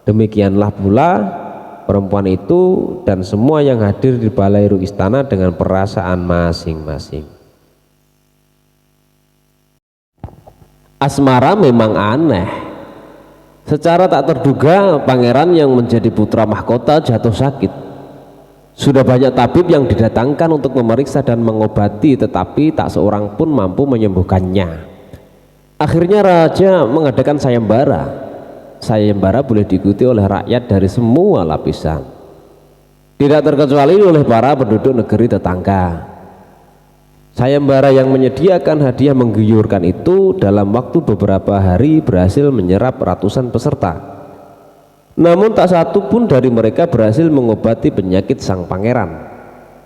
Demikianlah pula perempuan itu dan semua yang hadir di balairu istana dengan perasaan masing-masing. Asmara memang aneh. Secara tak terduga, pangeran yang menjadi putra mahkota jatuh sakit. Sudah banyak tabib yang didatangkan untuk memeriksa dan mengobati, tetapi tak seorang pun mampu menyembuhkannya. Akhirnya raja mengadakan sayembara. Sayembara boleh diikuti oleh rakyat dari semua lapisan, tidak terkecuali oleh para penduduk negeri tetangga. Sayembara yang menyediakan hadiah menggiurkan itu dalam waktu beberapa hari berhasil menyerap ratusan peserta. Namun tak satu pun dari mereka berhasil mengobati penyakit sang pangeran.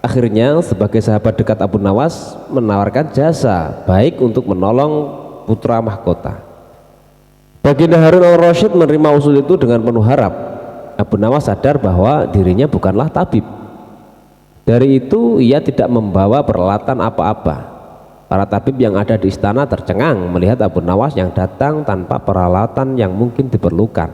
Akhirnya sebagai sahabat dekat Abu Nawas menawarkan jasa baik untuk menolong putra mahkota. Baginda Harun al-Rasyid menerima usul itu dengan penuh harap. Abu Nawas sadar bahwa dirinya bukanlah tabib. Dari itu ia tidak membawa peralatan apa-apa. Para tabib yang ada di istana tercengang melihat Abu Nawas yang datang tanpa peralatan yang mungkin diperlukan.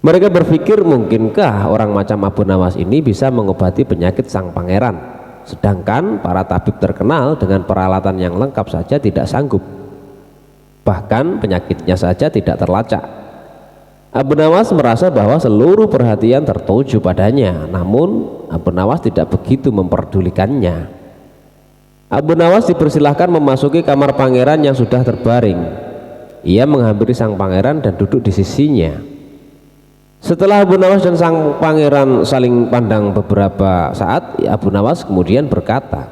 Mereka berpikir, mungkinkah orang macam Abu Nawas ini bisa mengobati penyakit sang pangeran, sedangkan para tabib terkenal dengan peralatan yang lengkap saja tidak sanggup. Bahkan penyakitnya saja tidak terlacak. Abu Nawas merasa bahwa seluruh perhatian tertuju padanya, namun Abu Nawas tidak begitu memperdulikannya. Abu Nawas dipersilahkan memasuki kamar pangeran yang sudah terbaring. Ia menghampiri sang pangeran dan duduk di sisinya. Setelah Abu Nawas dan sang pangeran saling pandang beberapa saat, Abu Nawas kemudian berkata,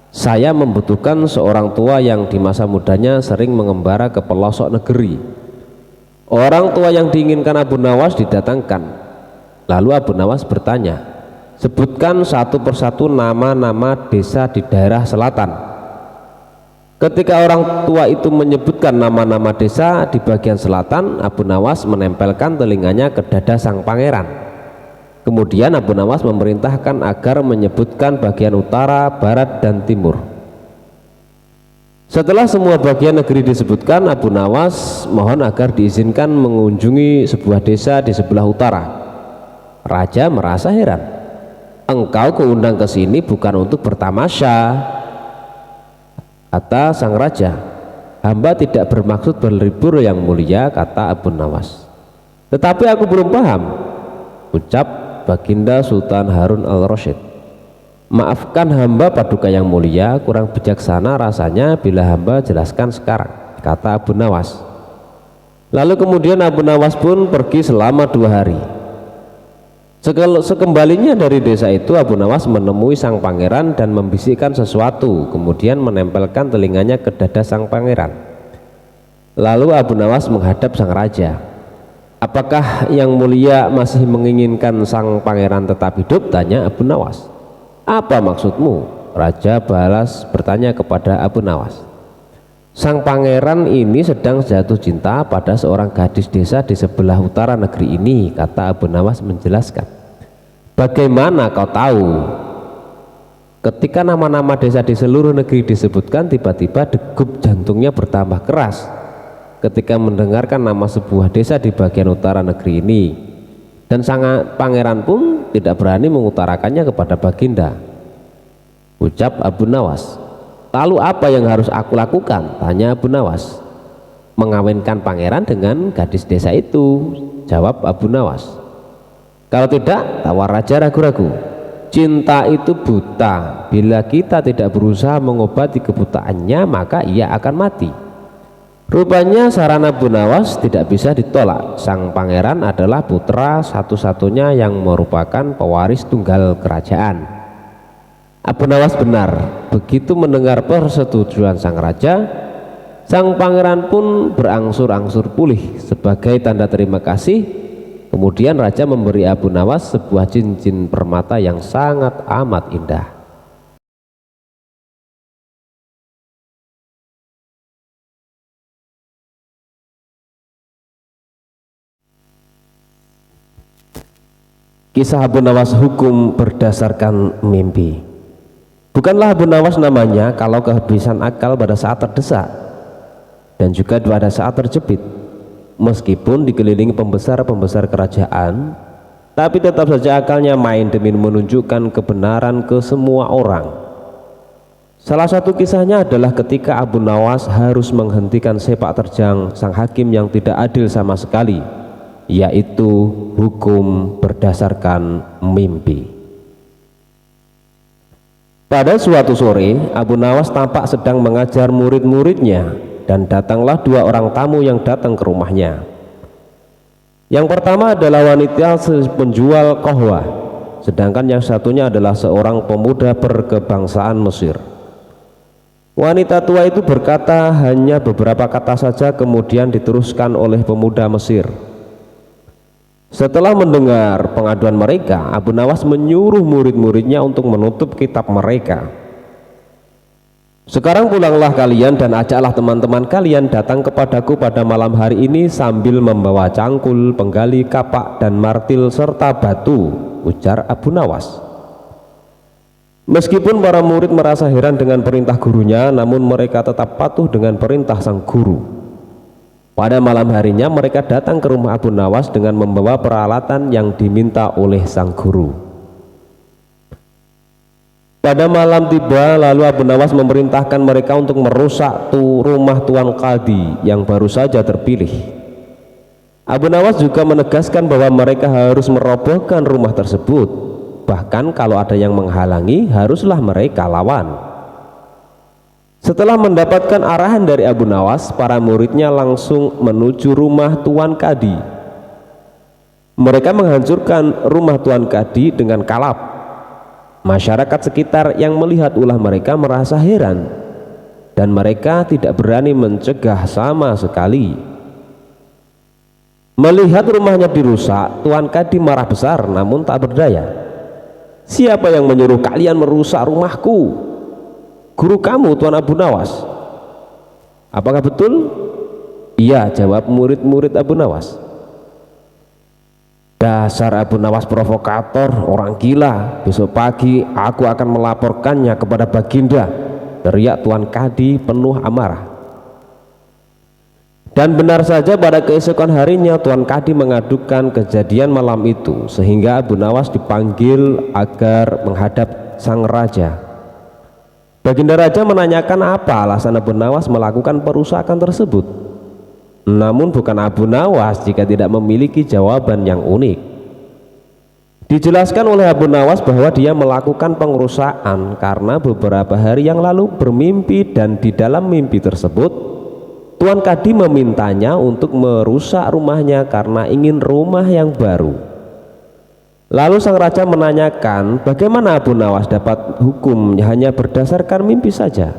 "Saya membutuhkan seorang tua yang di masa mudanya sering mengembara ke pelosok negeri." Orang tua yang diinginkan Abu Nawas didatangkan. Lalu Abu Nawas bertanya, "Sebutkan satu persatu nama-nama desa di daerah selatan." Ketika orang tua itu menyebutkan nama-nama desa di bagian selatan, Abu Nawas menempelkan telinganya ke dada sang pangeran. Kemudian Abu Nawas memerintahkan agar menyebutkan bagian utara, barat, dan timur. Setelah semua bagian negeri disebutkan, Abu Nawas mohon agar diizinkan mengunjungi sebuah desa di sebelah utara. Raja merasa heran. "Engkau keundang ke sini bukan untuk bertamasya," kata sang raja. "Hamba tidak bermaksud berlibur yang mulia," kata Abu Nawas. "Tetapi aku belum paham," ucap Baginda Sultan Harun al-Rasyid. "Maafkan hamba paduka yang mulia, kurang bijaksana rasanya bila hamba jelaskan sekarang," kata Abu Nawas. Lalu kemudian Abu Nawas pun pergi selama 2 hari. Sekembalinya dari desa itu, Abu Nawas menemui sang pangeran dan membisikkan sesuatu, kemudian menempelkan telinganya ke dada sang pangeran. Lalu Abu Nawas menghadap sang raja. "Apakah yang mulia masih menginginkan sang pangeran tetap hidup?" tanya Abu Nawas. "Apa maksudmu?" Raja balas bertanya kepada Abu Nawas. "Sang pangeran ini sedang jatuh cinta pada seorang gadis desa di sebelah utara negeri ini," kata Abu Nawas menjelaskan. "Bagaimana kau tahu?" Ketika nama-nama desa di seluruh negeri disebutkan, tiba-tiba degup jantungnya bertambah keras ketika mendengarkan nama sebuah desa di bagian utara negeri ini. Dan sang pangeran pun tidak berani mengutarakannya kepada Baginda. Ucap Abu Nawas. "Lalu apa yang harus aku lakukan?" tanya Abu Nawas. "Mengawinkan pangeran dengan gadis desa itu," jawab Abu Nawas. "Kalau tidak," tawar raja ragu-ragu, "cinta itu buta. Bila kita tidak berusaha mengobati kebutaannya, maka ia akan mati." Rupanya saran Abu Nawas tidak bisa ditolak. Sang pangeran adalah putra satu-satunya yang merupakan pewaris tunggal kerajaan. Abu Nawas benar. Begitu mendengar persetujuan sang raja, sang pangeran pun berangsur-angsur pulih. Sebagai tanda terima kasih, kemudian raja memberi Abu Nawas sebuah cincin permata yang sangat amat indah. Kisah Abu Nawas hukum berdasarkan mimpi. Bukanlah Abu Nawas namanya kalau kehabisan akal pada saat terdesak dan juga pada saat terjepit. Meskipun dikelilingi pembesar-pembesar kerajaan, tapi tetap saja akalnya main demi menunjukkan kebenaran ke semua orang. Salah satu kisahnya adalah ketika Abu Nawas harus menghentikan sepak terjang sang hakim yang tidak adil sama sekali, yaitu hukum berdasarkan mimpi. Pada suatu sore, Abu Nawas tampak sedang mengajar murid-muridnya dan datanglah dua orang tamu yang datang ke rumahnya. Yang pertama adalah wanita penjual qahwa, sedangkan yang satunya adalah seorang pemuda berkebangsaan Mesir. Wanita tua itu berkata hanya beberapa kata saja, kemudian diteruskan oleh pemuda Mesir. Setelah mendengar pengaduan mereka, Abu Nawas menyuruh murid-muridnya untuk menutup kitab mereka. Sekarang pulanglah kalian dan ajaklah teman-teman kalian datang kepadaku pada malam hari ini sambil membawa cangkul, penggali, kapak, dan martil serta batu, ujar Abu Nawas. Meskipun para murid merasa heran dengan perintah gurunya, namun mereka tetap patuh dengan perintah sang guru. Pada malam harinya mereka datang ke rumah Abu Nawas dengan membawa peralatan yang diminta oleh sang guru. Pada malam tiba, lalu Abu Nawas memerintahkan mereka untuk merusak rumah Tuan Qadi yang baru saja terpilih. Abu Nawas juga menegaskan bahwa mereka harus merobohkan rumah tersebut. Bahkan kalau ada yang menghalangi, haruslah mereka lawan. Setelah mendapatkan arahan dari Abu Nawas, para muridnya langsung menuju rumah Tuan Qadi. Mereka menghancurkan rumah Tuan Qadi dengan kalap. Masyarakat sekitar yang melihat ulah mereka merasa heran, dan mereka tidak berani mencegah sama sekali. Melihat rumahnya dirusak, Tuan Qadi marah besar, namun tak berdaya. Siapa yang menyuruh kalian merusak rumahku? Guru kamu, Tuan Abu Nawas. Apakah betul? Iya, jawab murid-murid Abu Nawas. Dasar Abu Nawas provokator, orang gila. Besok pagi aku akan melaporkannya kepada Baginda, teriak Tuan Qadi penuh amarah. Dan benar saja pada keesokan harinya Tuan Qadi mengadukan kejadian malam itu, sehingga Abu Nawas dipanggil agar menghadap sang raja. Baginda raja menanyakan apa alasan Abu Nawas melakukan perusakan tersebut. Namun bukan Abu Nawas jika tidak memiliki jawaban yang unik. Dijelaskan oleh Abu Nawas bahwa dia melakukan pengerusakan karena beberapa hari yang lalu bermimpi, dan di dalam mimpi tersebut Tuan Qadi memintanya untuk merusak rumahnya karena ingin rumah yang baru. Lalu sang raja menanyakan bagaimana Abu Nawas dapat hukum hanya berdasarkan mimpi saja.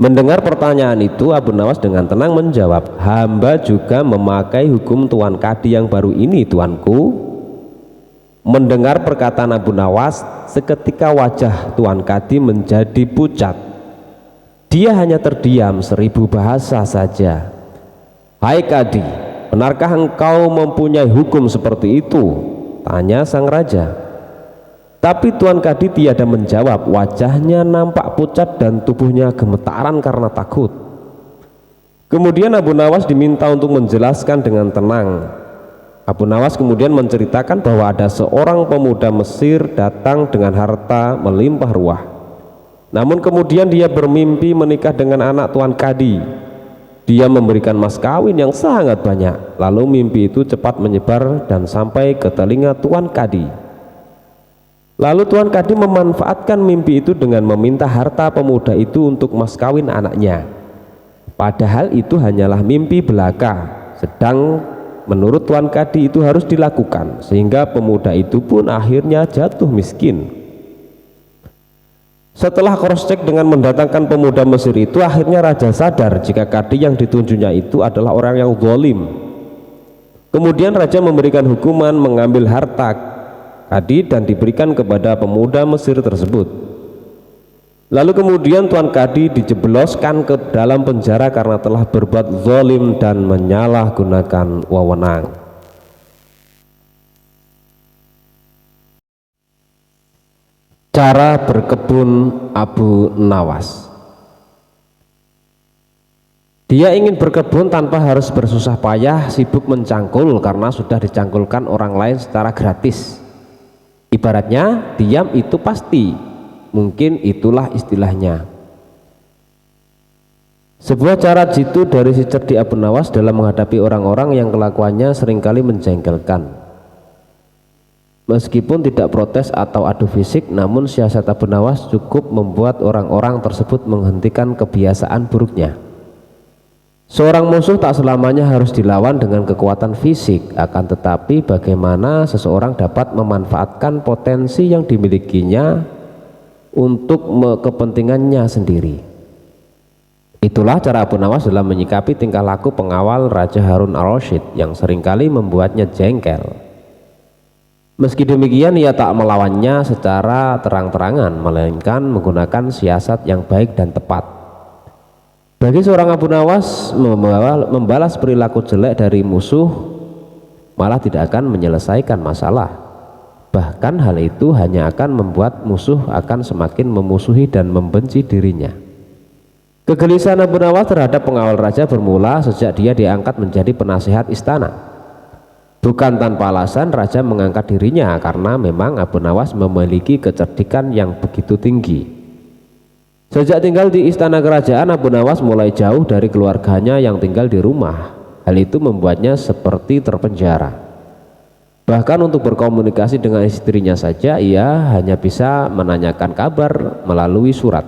Mendengar pertanyaan itu, Abu Nawas dengan tenang menjawab, hamba juga memakai hukum Tuan Qadi yang baru ini, tuanku. Mendengar perkataan Abu Nawas, seketika wajah Tuan Qadi menjadi pucat. Dia hanya terdiam 1000 bahasa saja. Hai Qadi, benarkah engkau mempunyai hukum seperti itu? Tanya sang raja. Tapi Tuan Qadi tiada menjawab. Wajahnya nampak pucat dan tubuhnya gemetaran karena takut. Kemudian Abu Nawas diminta untuk menjelaskan dengan tenang. Abu Nawas kemudian menceritakan bahwa ada seorang pemuda Mesir datang dengan harta melimpah ruah. Namun kemudian dia bermimpi menikah dengan anak Tuan Qadi. Dia memberikan mas kawin yang sangat banyak. Lalu mimpi itu cepat menyebar dan sampai ke telinga Tuan Qadi. Lalu Tuan Qadi memanfaatkan mimpi itu dengan meminta harta pemuda itu untuk mas kawin anaknya. Padahal itu hanyalah mimpi belaka. Sedang menurut Tuan Qadi itu harus dilakukan, sehingga pemuda itu pun akhirnya jatuh miskin. Setelah cross-check dengan mendatangkan pemuda Mesir itu, akhirnya raja sadar jika Qadi yang ditunjuknya itu adalah orang yang zalim. Kemudian raja memberikan hukuman mengambil harta Qadi dan diberikan kepada pemuda Mesir tersebut. Lalu kemudian Tuan Qadi dijebloskan ke dalam penjara karena telah berbuat zalim dan menyalahgunakan wewenang. Cara berkebun Abu Nawas. Dia ingin berkebun tanpa harus bersusah payah sibuk mencangkul karena sudah dicangkulkan orang lain secara gratis. Ibaratnya diam itu pasti, Mungkin itulah istilahnya. Sebuah cara jitu dari si cerdik Abu Nawas dalam menghadapi orang-orang yang kelakuannya seringkali menjengkelkan. Meskipun tidak protes atau adu fisik, namun siasat Abu Nawas cukup membuat orang-orang tersebut menghentikan kebiasaan buruknya. Seorang musuh tak selamanya harus dilawan dengan kekuatan fisik, akan tetapi bagaimana seseorang dapat memanfaatkan potensi yang dimilikinya untuk kepentingannya sendiri. Itulah cara Abu Nawas dalam menyikapi tingkah laku pengawal Raja Harun al-Rasyid yang seringkali membuatnya jengkel. Meski demikian, ia tak melawannya secara terang-terangan, melainkan menggunakan siasat yang baik dan tepat. Bagi seorang Abu Nawas, membalas perilaku jelek dari musuh malah tidak akan menyelesaikan masalah. Bahkan hal itu hanya akan membuat musuh akan semakin memusuhi dan membenci dirinya. Kegelisahan Abu Nawas terhadap pengawal raja bermula sejak dia diangkat menjadi penasihat istana. Bukan tanpa alasan raja mengangkat dirinya, karena memang Abu Nawas memiliki kecerdikan yang begitu tinggi. Sejak tinggal di istana kerajaan, Abu Nawas mulai jauh dari keluarganya yang tinggal di rumah. Hal itu membuatnya seperti terpenjara. Bahkan untuk berkomunikasi dengan istrinya saja, ia hanya bisa menanyakan kabar melalui surat.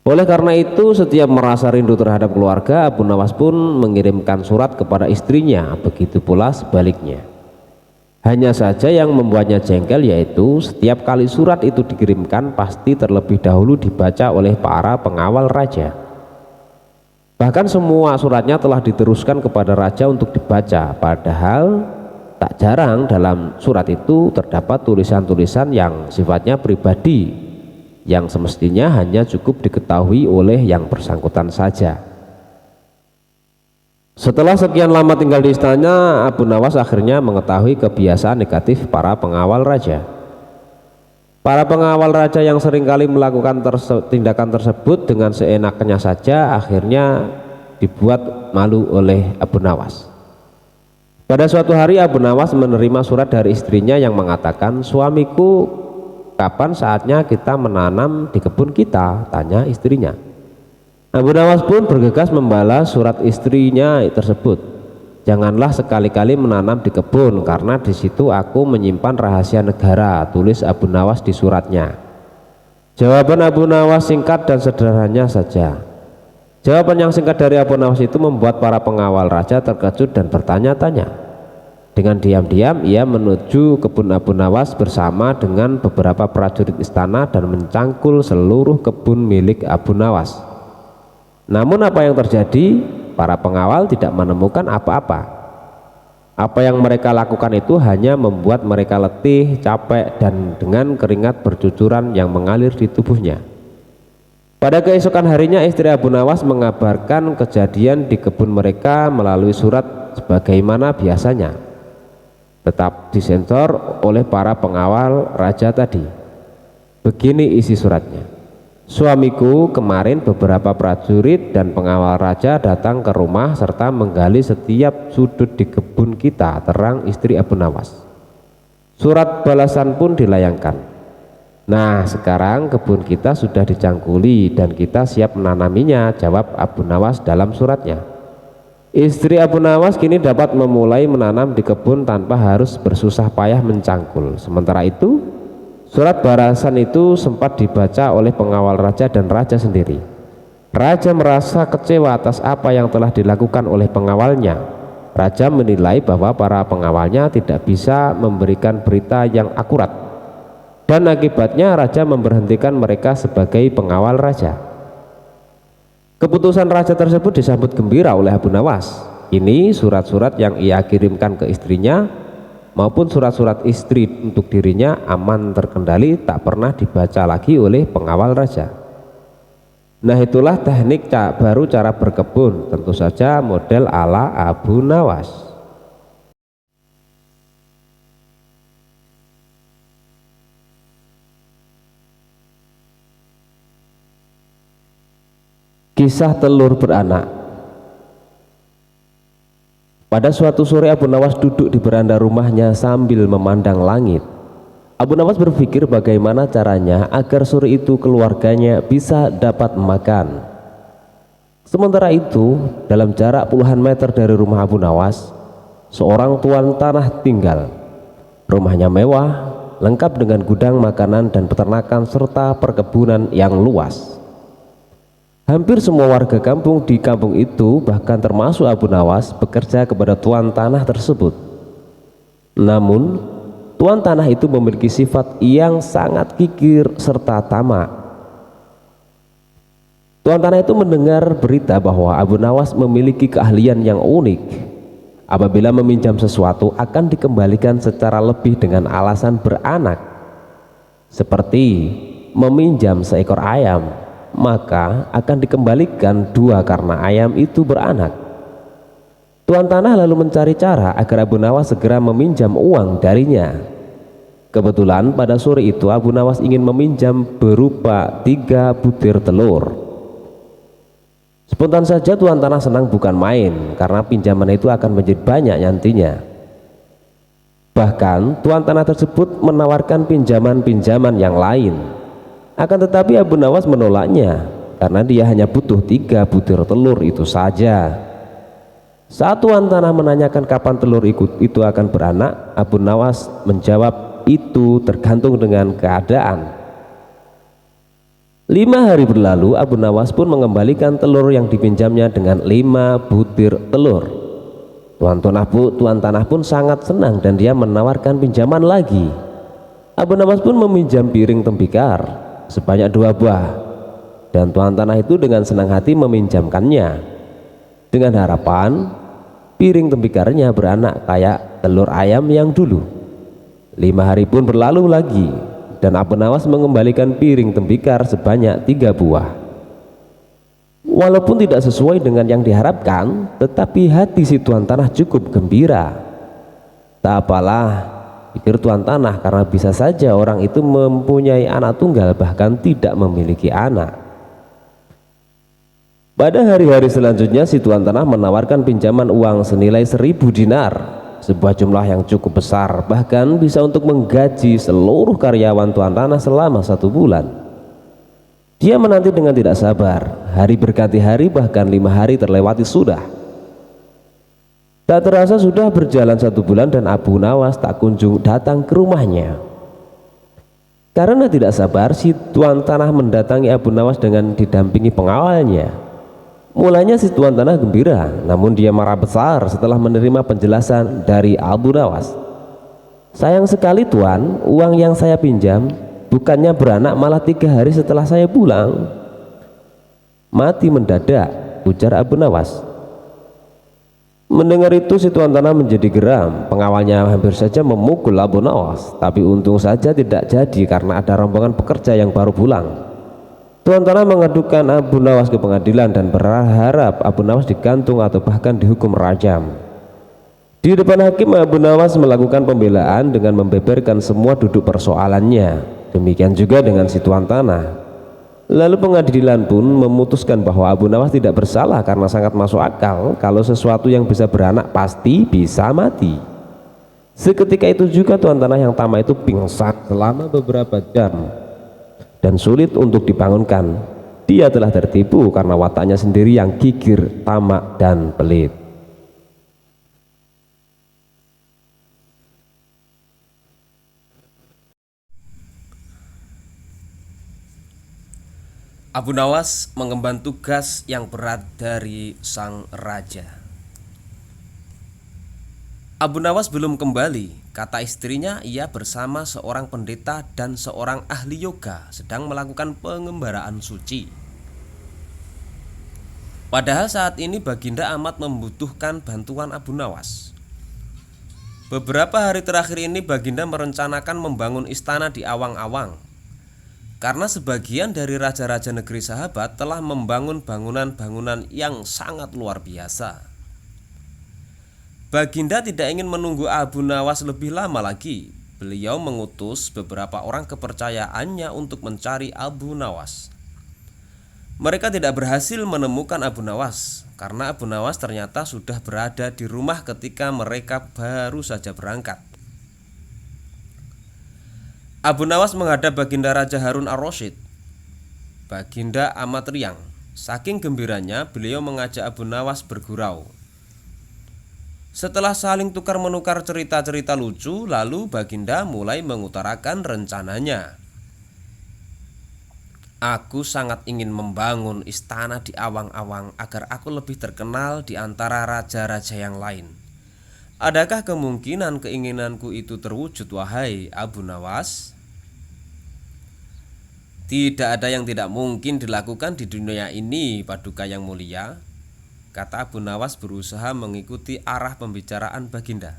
Oleh karena itu, setiap merasa rindu terhadap keluarga, Abu Nawas pun mengirimkan surat kepada istrinya, begitu pula sebaliknya. Hanya saja yang membuatnya jengkel yaitu setiap kali surat itu dikirimkan pasti terlebih dahulu dibaca oleh para pengawal raja. Bahkan semua suratnya telah diteruskan kepada raja untuk dibaca, padahal tak jarang dalam surat itu terdapat tulisan-tulisan yang sifatnya pribadi, yang semestinya hanya cukup diketahui oleh yang bersangkutan saja. Setelah sekian lama tinggal di istana, Abu Nawas akhirnya mengetahui kebiasaan negatif para pengawal raja. Para pengawal raja yang seringkali melakukan tindakan tersebut dengan seenaknya saja akhirnya dibuat malu oleh Abu Nawas. Pada suatu hari Abu Nawas menerima surat dari istrinya yang mengatakan, "Suamiku, kapan saatnya kita menanam di kebun kita?" tanya istrinya. Abu Nawas pun bergegas membalas surat istrinya tersebut. "Janganlah sekali-kali menanam di kebun, karena di situ aku menyimpan rahasia negara," tulis Abu Nawas di suratnya. Jawaban Abu Nawas singkat dan sederhana saja. Jawaban yang singkat dari Abu Nawas itu membuat para pengawal raja terkejut dan bertanya-tanya. Dengan diam-diam ia menuju kebun Abu Nawas bersama dengan beberapa prajurit istana dan mencangkul seluruh kebun milik Abu Nawas. Namun apa yang terjadi? Para pengawal tidak menemukan apa-apa. Apa yang mereka lakukan itu hanya membuat mereka letih, capek, dan dengan keringat bercucuran yang mengalir di tubuhnya. Pada keesokan harinya istri Abu Nawas mengabarkan kejadian di kebun mereka melalui surat sebagaimana biasanya, tetap disensor oleh para pengawal raja tadi. Begini isi suratnya. "Suamiku, kemarin beberapa prajurit dan pengawal raja datang ke rumah serta menggali setiap sudut di kebun kita," terang istri Abu Nawas. Surat balasan pun dilayangkan. "Nah, sekarang kebun kita sudah dicangkuli dan kita siap menanaminya," jawab Abu Nawas dalam suratnya. Istri Abu Nawas kini dapat memulai menanam di kebun tanpa harus bersusah payah mencangkul. Sementara itu, surat balasan itu sempat dibaca oleh pengawal raja dan raja sendiri. Raja merasa kecewa atas apa yang telah dilakukan oleh pengawalnya. Raja menilai bahwa para pengawalnya tidak bisa memberikan berita yang akurat, dan akibatnya raja memberhentikan mereka sebagai pengawal raja. Keputusan raja tersebut disambut gembira oleh Abu Nawas. Ini surat-surat yang ia kirimkan ke istrinya maupun surat-surat istri untuk dirinya aman terkendali, tak pernah dibaca lagi oleh pengawal raja. Nah, itulah teknik baru cara berkebun, tentu saja model ala Abu Nawas. Kisah telur beranak. Pada suatu sore Abu Nawas duduk di beranda rumahnya sambil memandang langit. Abu Nawas berpikir bagaimana caranya agar suri itu keluarganya bisa dapat makan. Sementara itu, dalam jarak puluhan meter dari rumah Abu Nawas, seorang tuan tanah tinggal. Rumahnya mewah, lengkap dengan gudang makanan dan peternakan serta perkebunan yang luas. Hampir semua warga kampung di kampung itu, bahkan termasuk Abu Nawas, bekerja kepada tuan tanah tersebut. Namun, tuan tanah itu memiliki sifat yang sangat kikir serta tamak. Tuan tanah itu mendengar berita bahwa Abu Nawas memiliki keahlian yang unik. Apabila meminjam sesuatu akan dikembalikan secara lebih dengan alasan beranak. Seperti meminjam seekor ayam, maka akan dikembalikan 2 karena ayam itu beranak. Tuan tanah lalu mencari cara agar Abu Nawas segera meminjam uang darinya. Kebetulan pada sore itu Abu Nawas ingin meminjam berupa 3 butir telur. Spontan saja tuan tanah senang bukan main karena pinjaman itu akan menjadi banyak nantinya. Bahkan tuan tanah tersebut menawarkan pinjaman-pinjaman yang lain. Akan tetapi Abu Nawas menolaknya karena dia hanya butuh 3 butir telur itu saja. Saat tuan tanah menanyakan kapan telur itu akan beranak, Abu Nawas menjawab itu tergantung dengan keadaan. 5 hari berlalu, Abu Nawas pun mengembalikan telur yang dipinjamnya dengan 5 butir telur. Tuan tanah pun sangat senang dan dia menawarkan pinjaman lagi. Abu Nawas pun meminjam piring tembikar sebanyak 2 buah, dan tuan tanah itu dengan senang hati meminjamkannya dengan harapan piring tembikarnya beranak kayak telur ayam yang dulu. 5 hari pun berlalu lagi dan Abu Nawas mengembalikan piring tembikar sebanyak 3 buah. Walaupun tidak sesuai dengan yang diharapkan, tetapi hati si tuan tanah cukup gembira. Tak apalah, pikir tuan tanah, karena bisa saja orang itu mempunyai anak tunggal bahkan tidak memiliki anak. Pada hari-hari selanjutnya si tuan tanah menawarkan pinjaman uang senilai 1000 dinar, sebuah jumlah yang cukup besar, bahkan bisa untuk menggaji seluruh karyawan tuan tanah selama 1 bulan. Dia menanti dengan tidak sabar. Hari berganti hari, bahkan 5 hari terlewati sudah. Tak terasa sudah berjalan 1 bulan dan Abu Nawas tak kunjung datang ke rumahnya. Karena tidak sabar, si tuan tanah mendatangi Abu Nawas dengan didampingi pengawalnya. Mulanya si tuan tanah gembira, namun dia marah besar setelah menerima penjelasan dari Abu Nawas. Sayang sekali tuan, uang yang saya pinjam bukannya beranak malah 3 hari setelah saya pulang. Mati mendadak, ujar Abu Nawas. Mendengar itu si tuan tanah menjadi geram. Pengawalnya hampir saja memukul Abu Nawas, tapi untung saja tidak jadi karena ada rombongan pekerja yang baru pulang. Tuan tanah mengadukan Abu Nawas ke pengadilan dan berharap Abu Nawas digantung atau bahkan dihukum rajam. Di depan hakim, Abu Nawas melakukan pembelaan dengan membeberkan semua duduk persoalannya. Demikian juga dengan si tuan tanah. Lalu pengadilan pun memutuskan bahwa Abu Nawas tidak bersalah karena sangat masuk akal kalau sesuatu yang bisa beranak pasti bisa mati. Seketika itu juga tuan tanah yang tamak itu pingsan selama beberapa jam dan sulit untuk dibangunkan. Dia telah tertipu karena wataknya sendiri yang gigir, tamak, dan pelit. Abu Nawas mengemban tugas yang berat dari sang raja. Abu Nawas belum kembali, kata istrinya. Ia bersama seorang pendeta dan seorang ahli yoga sedang melakukan pengembaraan suci. Padahal saat ini Baginda amat membutuhkan bantuan Abu Nawas. Beberapa hari terakhir ini Baginda merencanakan membangun istana di awang-awang, karena sebagian dari raja-raja negeri sahabat telah membangun bangunan-bangunan yang sangat luar biasa. Baginda tidak ingin menunggu Abu Nawas lebih lama lagi. Beliau mengutus beberapa orang kepercayaannya untuk mencari Abu Nawas. Mereka tidak berhasil menemukan Abu Nawas karena Abu Nawas ternyata sudah berada di rumah ketika mereka baru saja berangkat. Abu Nawas menghadap Baginda Raja Harun ar-Rasyid. Baginda amat riang. Saking gembiranya, beliau mengajak Abu Nawas bergurau. Setelah saling tukar-menukar cerita-cerita lucu, lalu Baginda mulai mengutarakan rencananya. Aku sangat ingin membangun istana di awang-awang agar aku lebih terkenal di antara raja-raja yang lain. Adakah kemungkinan keinginanku itu terwujud, wahai Abu Nawas? Tidak ada yang tidak mungkin dilakukan di dunia ini, Paduka yang mulia, kata Abu Nawas berusaha mengikuti arah pembicaraan Baginda.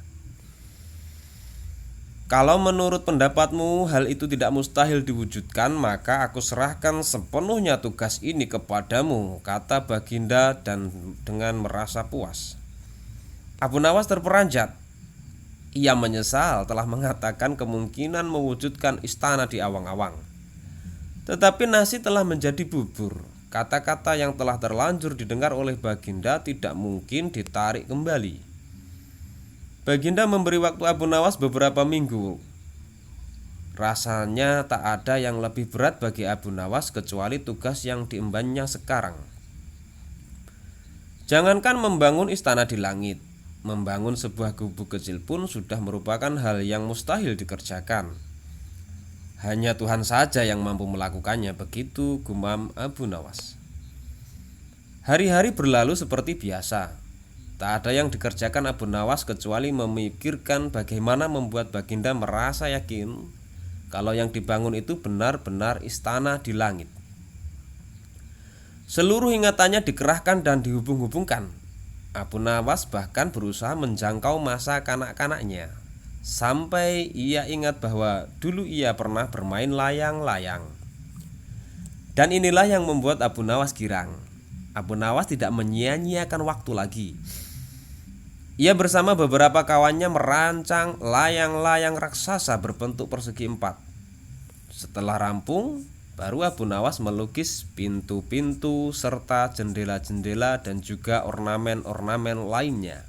Kalau menurut pendapatmu hal itu tidak mustahil diwujudkan, maka aku serahkan sepenuhnya tugas ini kepadamu, kata Baginda dan dengan merasa puas. Abu Nawas terperanjat. Ia menyesal telah mengatakan kemungkinan mewujudkan istana di awang-awang. Tetapi nasi telah menjadi bubur. Kata-kata yang telah terlanjur didengar oleh Baginda tidak mungkin ditarik kembali. Baginda memberi waktu Abu Nawas beberapa minggu. Rasanya tak ada yang lebih berat bagi Abu Nawas kecuali tugas yang diembannya sekarang. Jangankan membangun istana di langit, membangun sebuah gubuk kecil pun sudah merupakan hal yang mustahil dikerjakan. Hanya Tuhan saja yang mampu melakukannya, begitu gumam Abu Nawas. Hari-hari berlalu seperti biasa. Tak ada yang dikerjakan Abu Nawas kecuali memikirkan bagaimana membuat Baginda merasa yakin kalau yang dibangun itu benar-benar istana di langit. Seluruh ingatannya dikerahkan dan dihubung-hubungkan. Abu Nawas bahkan berusaha menjangkau masa kanak-kanaknya, sampai ia ingat bahwa dulu ia pernah bermain layang-layang. Dan inilah yang membuat Abu Nawas girang. Abu Nawas tidak menyia-nyiakan waktu lagi. Ia bersama beberapa kawannya merancang layang-layang raksasa berbentuk persegi 4. Setelah rampung, baru Abu Nawas melukis pintu-pintu serta jendela-jendela dan juga ornamen-ornamen lainnya.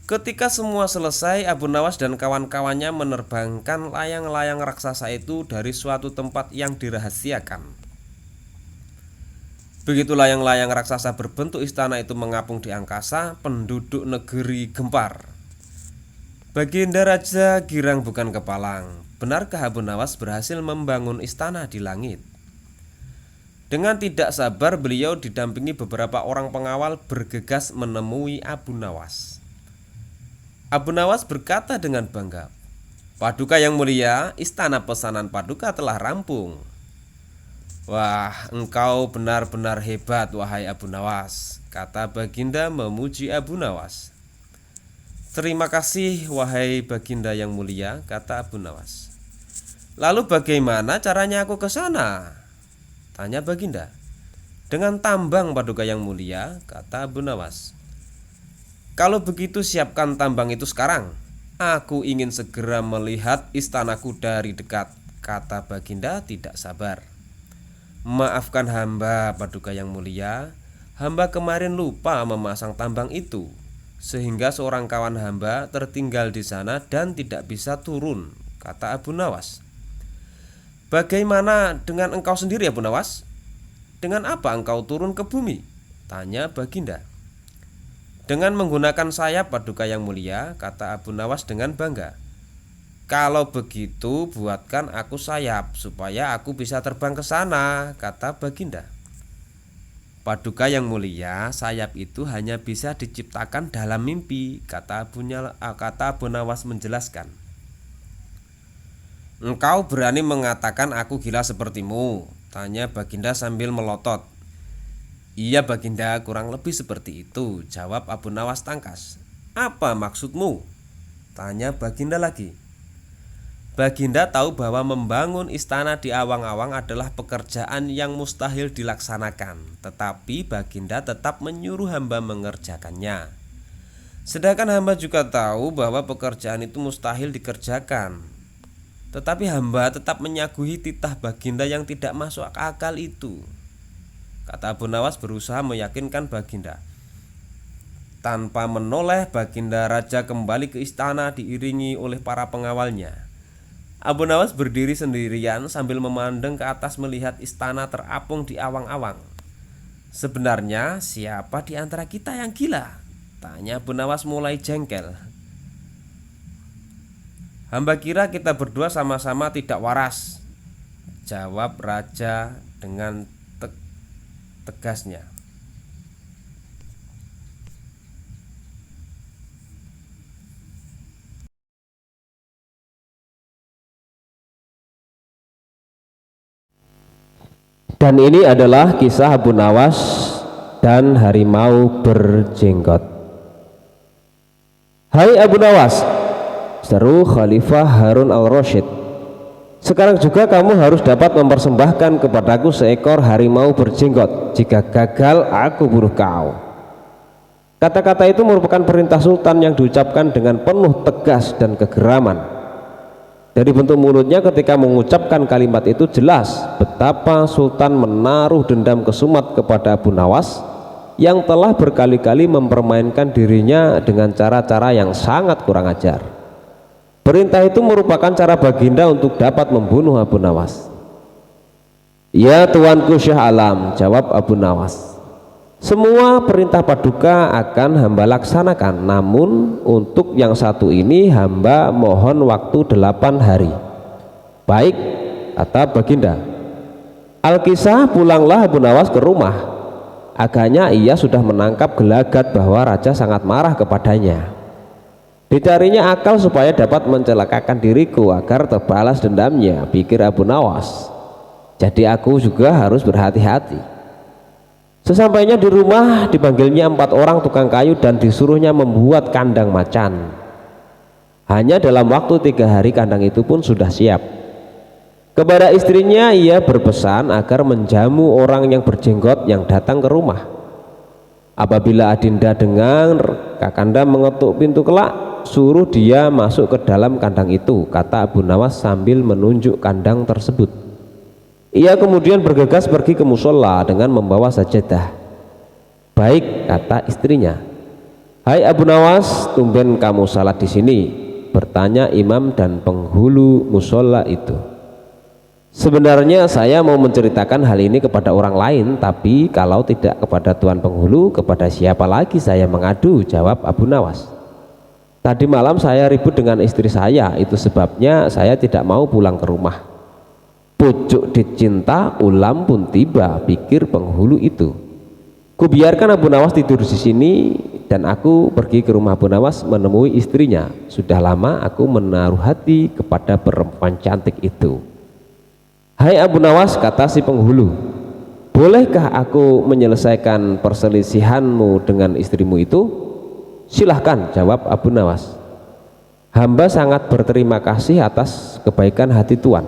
Ketika semua selesai, Abu Nawas dan kawan-kawannya menerbangkan layang-layang raksasa itu dari suatu tempat yang dirahasiakan. Begitu layang-layang raksasa berbentuk istana itu mengapung di angkasa, penduduk negeri gempar. Baginda Raja girang bukan kepalang. Benarkah Abu Nawas berhasil membangun istana di langit? Dengan tidak sabar beliau didampingi beberapa orang pengawal bergegas menemui Abu Nawas. Abu Nawas berkata dengan bangga, "Paduka yang mulia, istana pesanan Paduka telah rampung." "Wah, engkau benar-benar hebat, wahai Abu Nawas," kata Baginda memuji Abu Nawas. "Terima kasih, wahai Baginda yang mulia," kata Abu Nawas. "Lalu bagaimana caranya aku ke sana?" tanya Baginda. "Dengan tambang, Paduka yang mulia," kata Abu Nawas. "Kalau begitu siapkan tambang itu sekarang. Aku ingin segera melihat istanaku dari dekat," kata Baginda tidak sabar. "Maafkan hamba, Paduka yang mulia. Hamba kemarin lupa memasang tambang itu, sehingga seorang kawan hamba tertinggal di sana dan tidak bisa turun," kata Abu Nawas. "Bagaimana dengan engkau sendiri, Abu Nawas? Dengan apa engkau turun ke bumi?" tanya Baginda. "Dengan menggunakan sayap, Paduka yang mulia," kata Abu Nawas dengan bangga. "Kalau begitu buatkan aku sayap supaya aku bisa terbang ke sana," kata Baginda. "Paduka yang mulia, sayap itu hanya bisa diciptakan dalam mimpi," kata Abu Nawas menjelaskan. "Engkau berani mengatakan aku gila sepertimu?" tanya Baginda sambil melotot. "Iya Baginda, kurang lebih seperti itu," jawab Abu Nawas tangkas. "Apa maksudmu?" tanya Baginda lagi. Baginda tahu bahwa membangun istana di awang-awang adalah pekerjaan yang mustahil dilaksanakan, tetapi Baginda tetap menyuruh hamba mengerjakannya. Sedangkan hamba juga tahu bahwa pekerjaan itu mustahil dikerjakan, tetapi hamba tetap menyaguhi titah Baginda yang tidak masuk akal itu. Kata Abu Nawas berusaha meyakinkan Baginda. Tanpa menoleh, Baginda Raja kembali ke istana diiringi oleh para pengawalnya. Abu Nawas berdiri sendirian sambil memandang ke atas melihat istana terapung di awang-awang. "Sebenarnya siapa di antara kita yang gila?" tanya Abu Nawas mulai jengkel. "Hamba kira kita berdua sama-sama tidak waras," jawab raja dengan tegasnya. Dan ini adalah kisah Abu Nawas dan harimau berjenggot. "Hai Abu Nawas," seru Khalifah Harun al-Rasyid, "sekarang juga kamu harus dapat mempersembahkan kepadaku seekor harimau berjenggot. Jika gagal, aku bunuh kau." Kata-kata itu merupakan perintah sultan yang diucapkan dengan penuh tegas dan kegeraman. Dari bentuk mulutnya ketika mengucapkan kalimat itu jelas betapa sultan menaruh dendam kesumat kepada Abu Nawas yang telah berkali-kali mempermainkan dirinya dengan cara-cara yang sangat kurang ajar. Perintah itu merupakan cara baginda untuk dapat membunuh Abu Nawas. "Ya tuanku Syah Alam," jawab Abu Nawas, "semua perintah paduka akan hamba laksanakan, namun untuk yang satu ini hamba mohon waktu 8 hari. "Baik," kata baginda. Alkisah pulanglah Abu Nawas ke rumah. Agaknya ia sudah menangkap gelagat bahwa raja sangat marah kepadanya. Dicarinya akal supaya dapat mencelakakan diriku agar terbalas dendamnya, pikir Abu Nawas. Jadi aku juga harus berhati-hati. Sesampainya di rumah, dipanggilnya 4 orang tukang kayu dan disuruhnya membuat kandang macan. Hanya dalam waktu 3 hari kandang itu pun sudah siap. Kepada istrinya ia berpesan agar menjamu orang yang berjenggot yang datang ke rumah. Apabila Adinda dengar Kakanda mengetuk pintu kelak, suruh dia masuk ke dalam kandang itu, kata Abu Nawas sambil menunjuk kandang tersebut. Ia kemudian bergegas pergi ke musola dengan membawa sajadah. "Baik," kata istrinya. "Hai Abu Nawas, tumben kamu salat di sini?" bertanya imam dan penghulu musola itu. "Sebenarnya saya mau menceritakan hal ini kepada orang lain, tapi kalau tidak kepada tuan penghulu, kepada siapa lagi saya mengadu?" jawab Abu Nawas. "Tadi malam saya ribut dengan istri saya, itu sebabnya saya tidak mau pulang ke rumah." "Pucuk dicinta, ulam pun tiba," pikir penghulu itu. "Kubiarkan Abu Nawas tidur di sini dan aku pergi ke rumah Abu Nawas menemui istrinya. Sudah lama aku menaruh hati kepada perempuan cantik itu." "Hai Abu Nawas," kata si penghulu, "bolehkah aku menyelesaikan perselisihanmu dengan istrimu itu?" "Silahkan," jawab Abu Nawas. "Hamba sangat berterima kasih atas kebaikan hati tuan."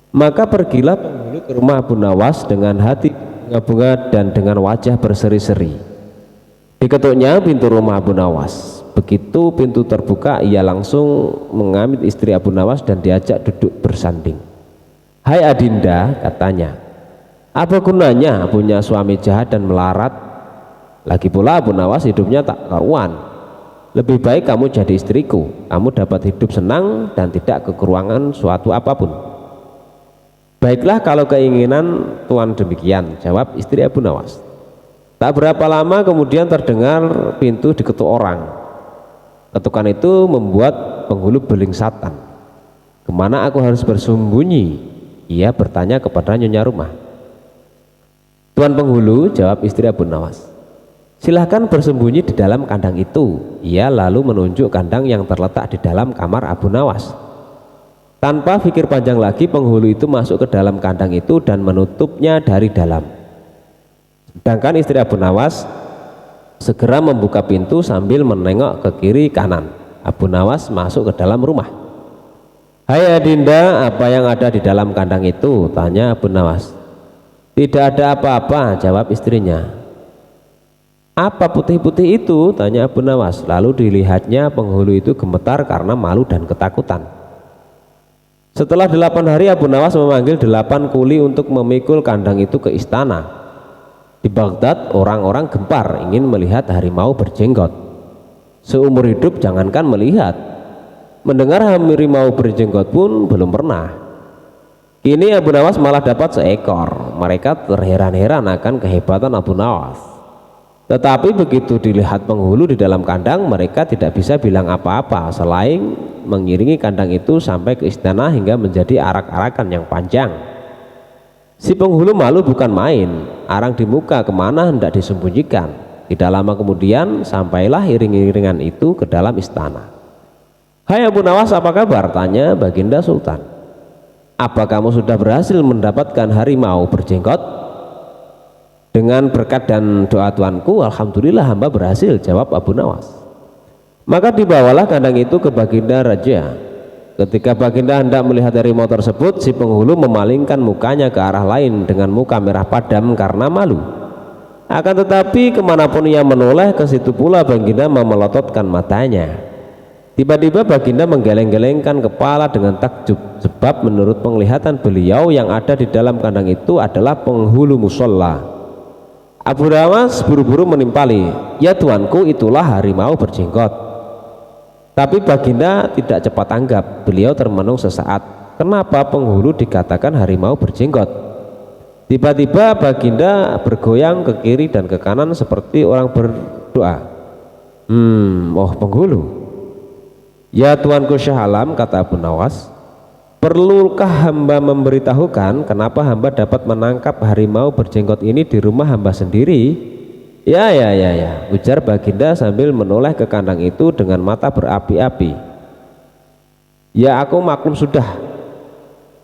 Maka pergilah penghulu ke rumah Abu Nawas dengan hati bunga-bunga dan dengan wajah berseri-seri. Diketuknya pintu rumah Abu Nawas. Begitu pintu terbuka, ia langsung mengambil istri Abu Nawas dan diajak duduk bersanding. "Hai Adinda," katanya, "apa gunanya punya suami jahat dan melarat? Lagi pula Abu Nawas hidupnya tak karuan. Lebih baik kamu jadi istriku, kamu dapat hidup senang dan tidak kekurangan suatu apapun." "Baiklah kalau keinginan tuan demikian," jawab istri Abu Nawas. Tak berapa lama kemudian terdengar pintu diketuk orang. Ketukan itu membuat penghulu belingsatan. "Kemana aku harus bersembunyi?" ia bertanya kepada nyonya rumah. "Tuan penghulu," jawab istri Abu Nawas, "silahkan bersembunyi di dalam kandang itu." Ia lalu menunjuk kandang yang terletak di dalam kamar Abu Nawas. Tanpa pikir panjang lagi, penghulu itu masuk ke dalam kandang itu dan menutupnya dari dalam. Sedangkan istri Abu Nawas segera membuka pintu sambil menengok ke kiri kanan. Abu Nawas masuk ke dalam rumah. "Hai Adinda, apa yang ada di dalam kandang itu?" tanya Abu Nawas. "Tidak ada apa-apa," jawab istrinya. "Apa putih-putih itu?" tanya Abu Nawas. Lalu dilihatnya penghulu itu gemetar karena malu dan ketakutan. Setelah 8 hari Abu Nawas memanggil 8 kuli untuk memikul kandang itu ke istana. Di Baghdad orang-orang gempar ingin melihat harimau berjenggot. Seumur hidup jangankan melihat, Mendengar harimau berjenggot pun belum pernah. Kini Abu Nawas malah dapat seekor. Mereka terheran-heran akan kehebatan Abu Nawas. Tetapi begitu dilihat penghulu di dalam kandang, mereka tidak bisa bilang apa-apa selain mengiringi kandang itu sampai ke istana hingga menjadi arak-arakan yang panjang. Si penghulu malu bukan main, arang di muka kemana hendak disembunyikan. Tidak lama kemudian sampailah iring-iringan itu ke dalam istana. "Hai Abu Nawas, apa kabar?" tanya Baginda Sultan. "Apa kamu sudah berhasil mendapatkan harimau berjenggot?" "Dengan berkat dan doa tuanku, alhamdulillah hamba berhasil," jawab Abu Nawas. Maka dibawalah kandang itu ke Baginda Raja. Ketika Baginda hendak melihat harimau tersebut, si penghulu memalingkan mukanya ke arah lain dengan muka merah padam karena malu. Akan tetapi kemanapun ia menoleh, ke situ pula Baginda memelototkan matanya. Tiba-tiba Baginda menggeleng-gelengkan kepala dengan takjub, sebab menurut penglihatan beliau yang ada di dalam kandang itu adalah penghulu musola. Abu Nawas buru-buru menimpali, "Ya tuanku, itulah harimau berjenggot." Tapi Baginda tidak cepat tanggap. Beliau termenung sesaat. Kenapa penghulu dikatakan harimau berjenggot? Tiba-tiba Baginda bergoyang ke kiri dan ke kanan seperti orang berdoa. Oh penghulu. "Ya tuanku Syah Alam," kata Abu Nawas, "perlukah hamba memberitahukan kenapa hamba dapat menangkap harimau berjenggot ini di rumah hamba sendiri?" Ya, ujar Baginda sambil menoleh ke kandang itu dengan mata berapi-api. "Ya, aku maklum sudah."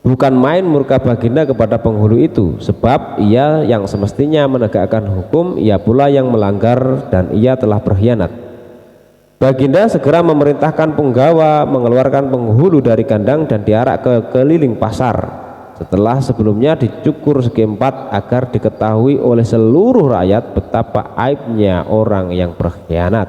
Bukan main murka Baginda kepada penghulu itu, sebab ia yang semestinya menegakkan hukum, ia pula yang melanggar dan ia telah berkhianat. Baginda segera memerintahkan penggawa mengeluarkan penghulu dari kandang dan diarak ke keliling pasar. Setelah sebelumnya dicukur segi empat agar diketahui oleh seluruh rakyat betapa aibnya orang yang berkhianat.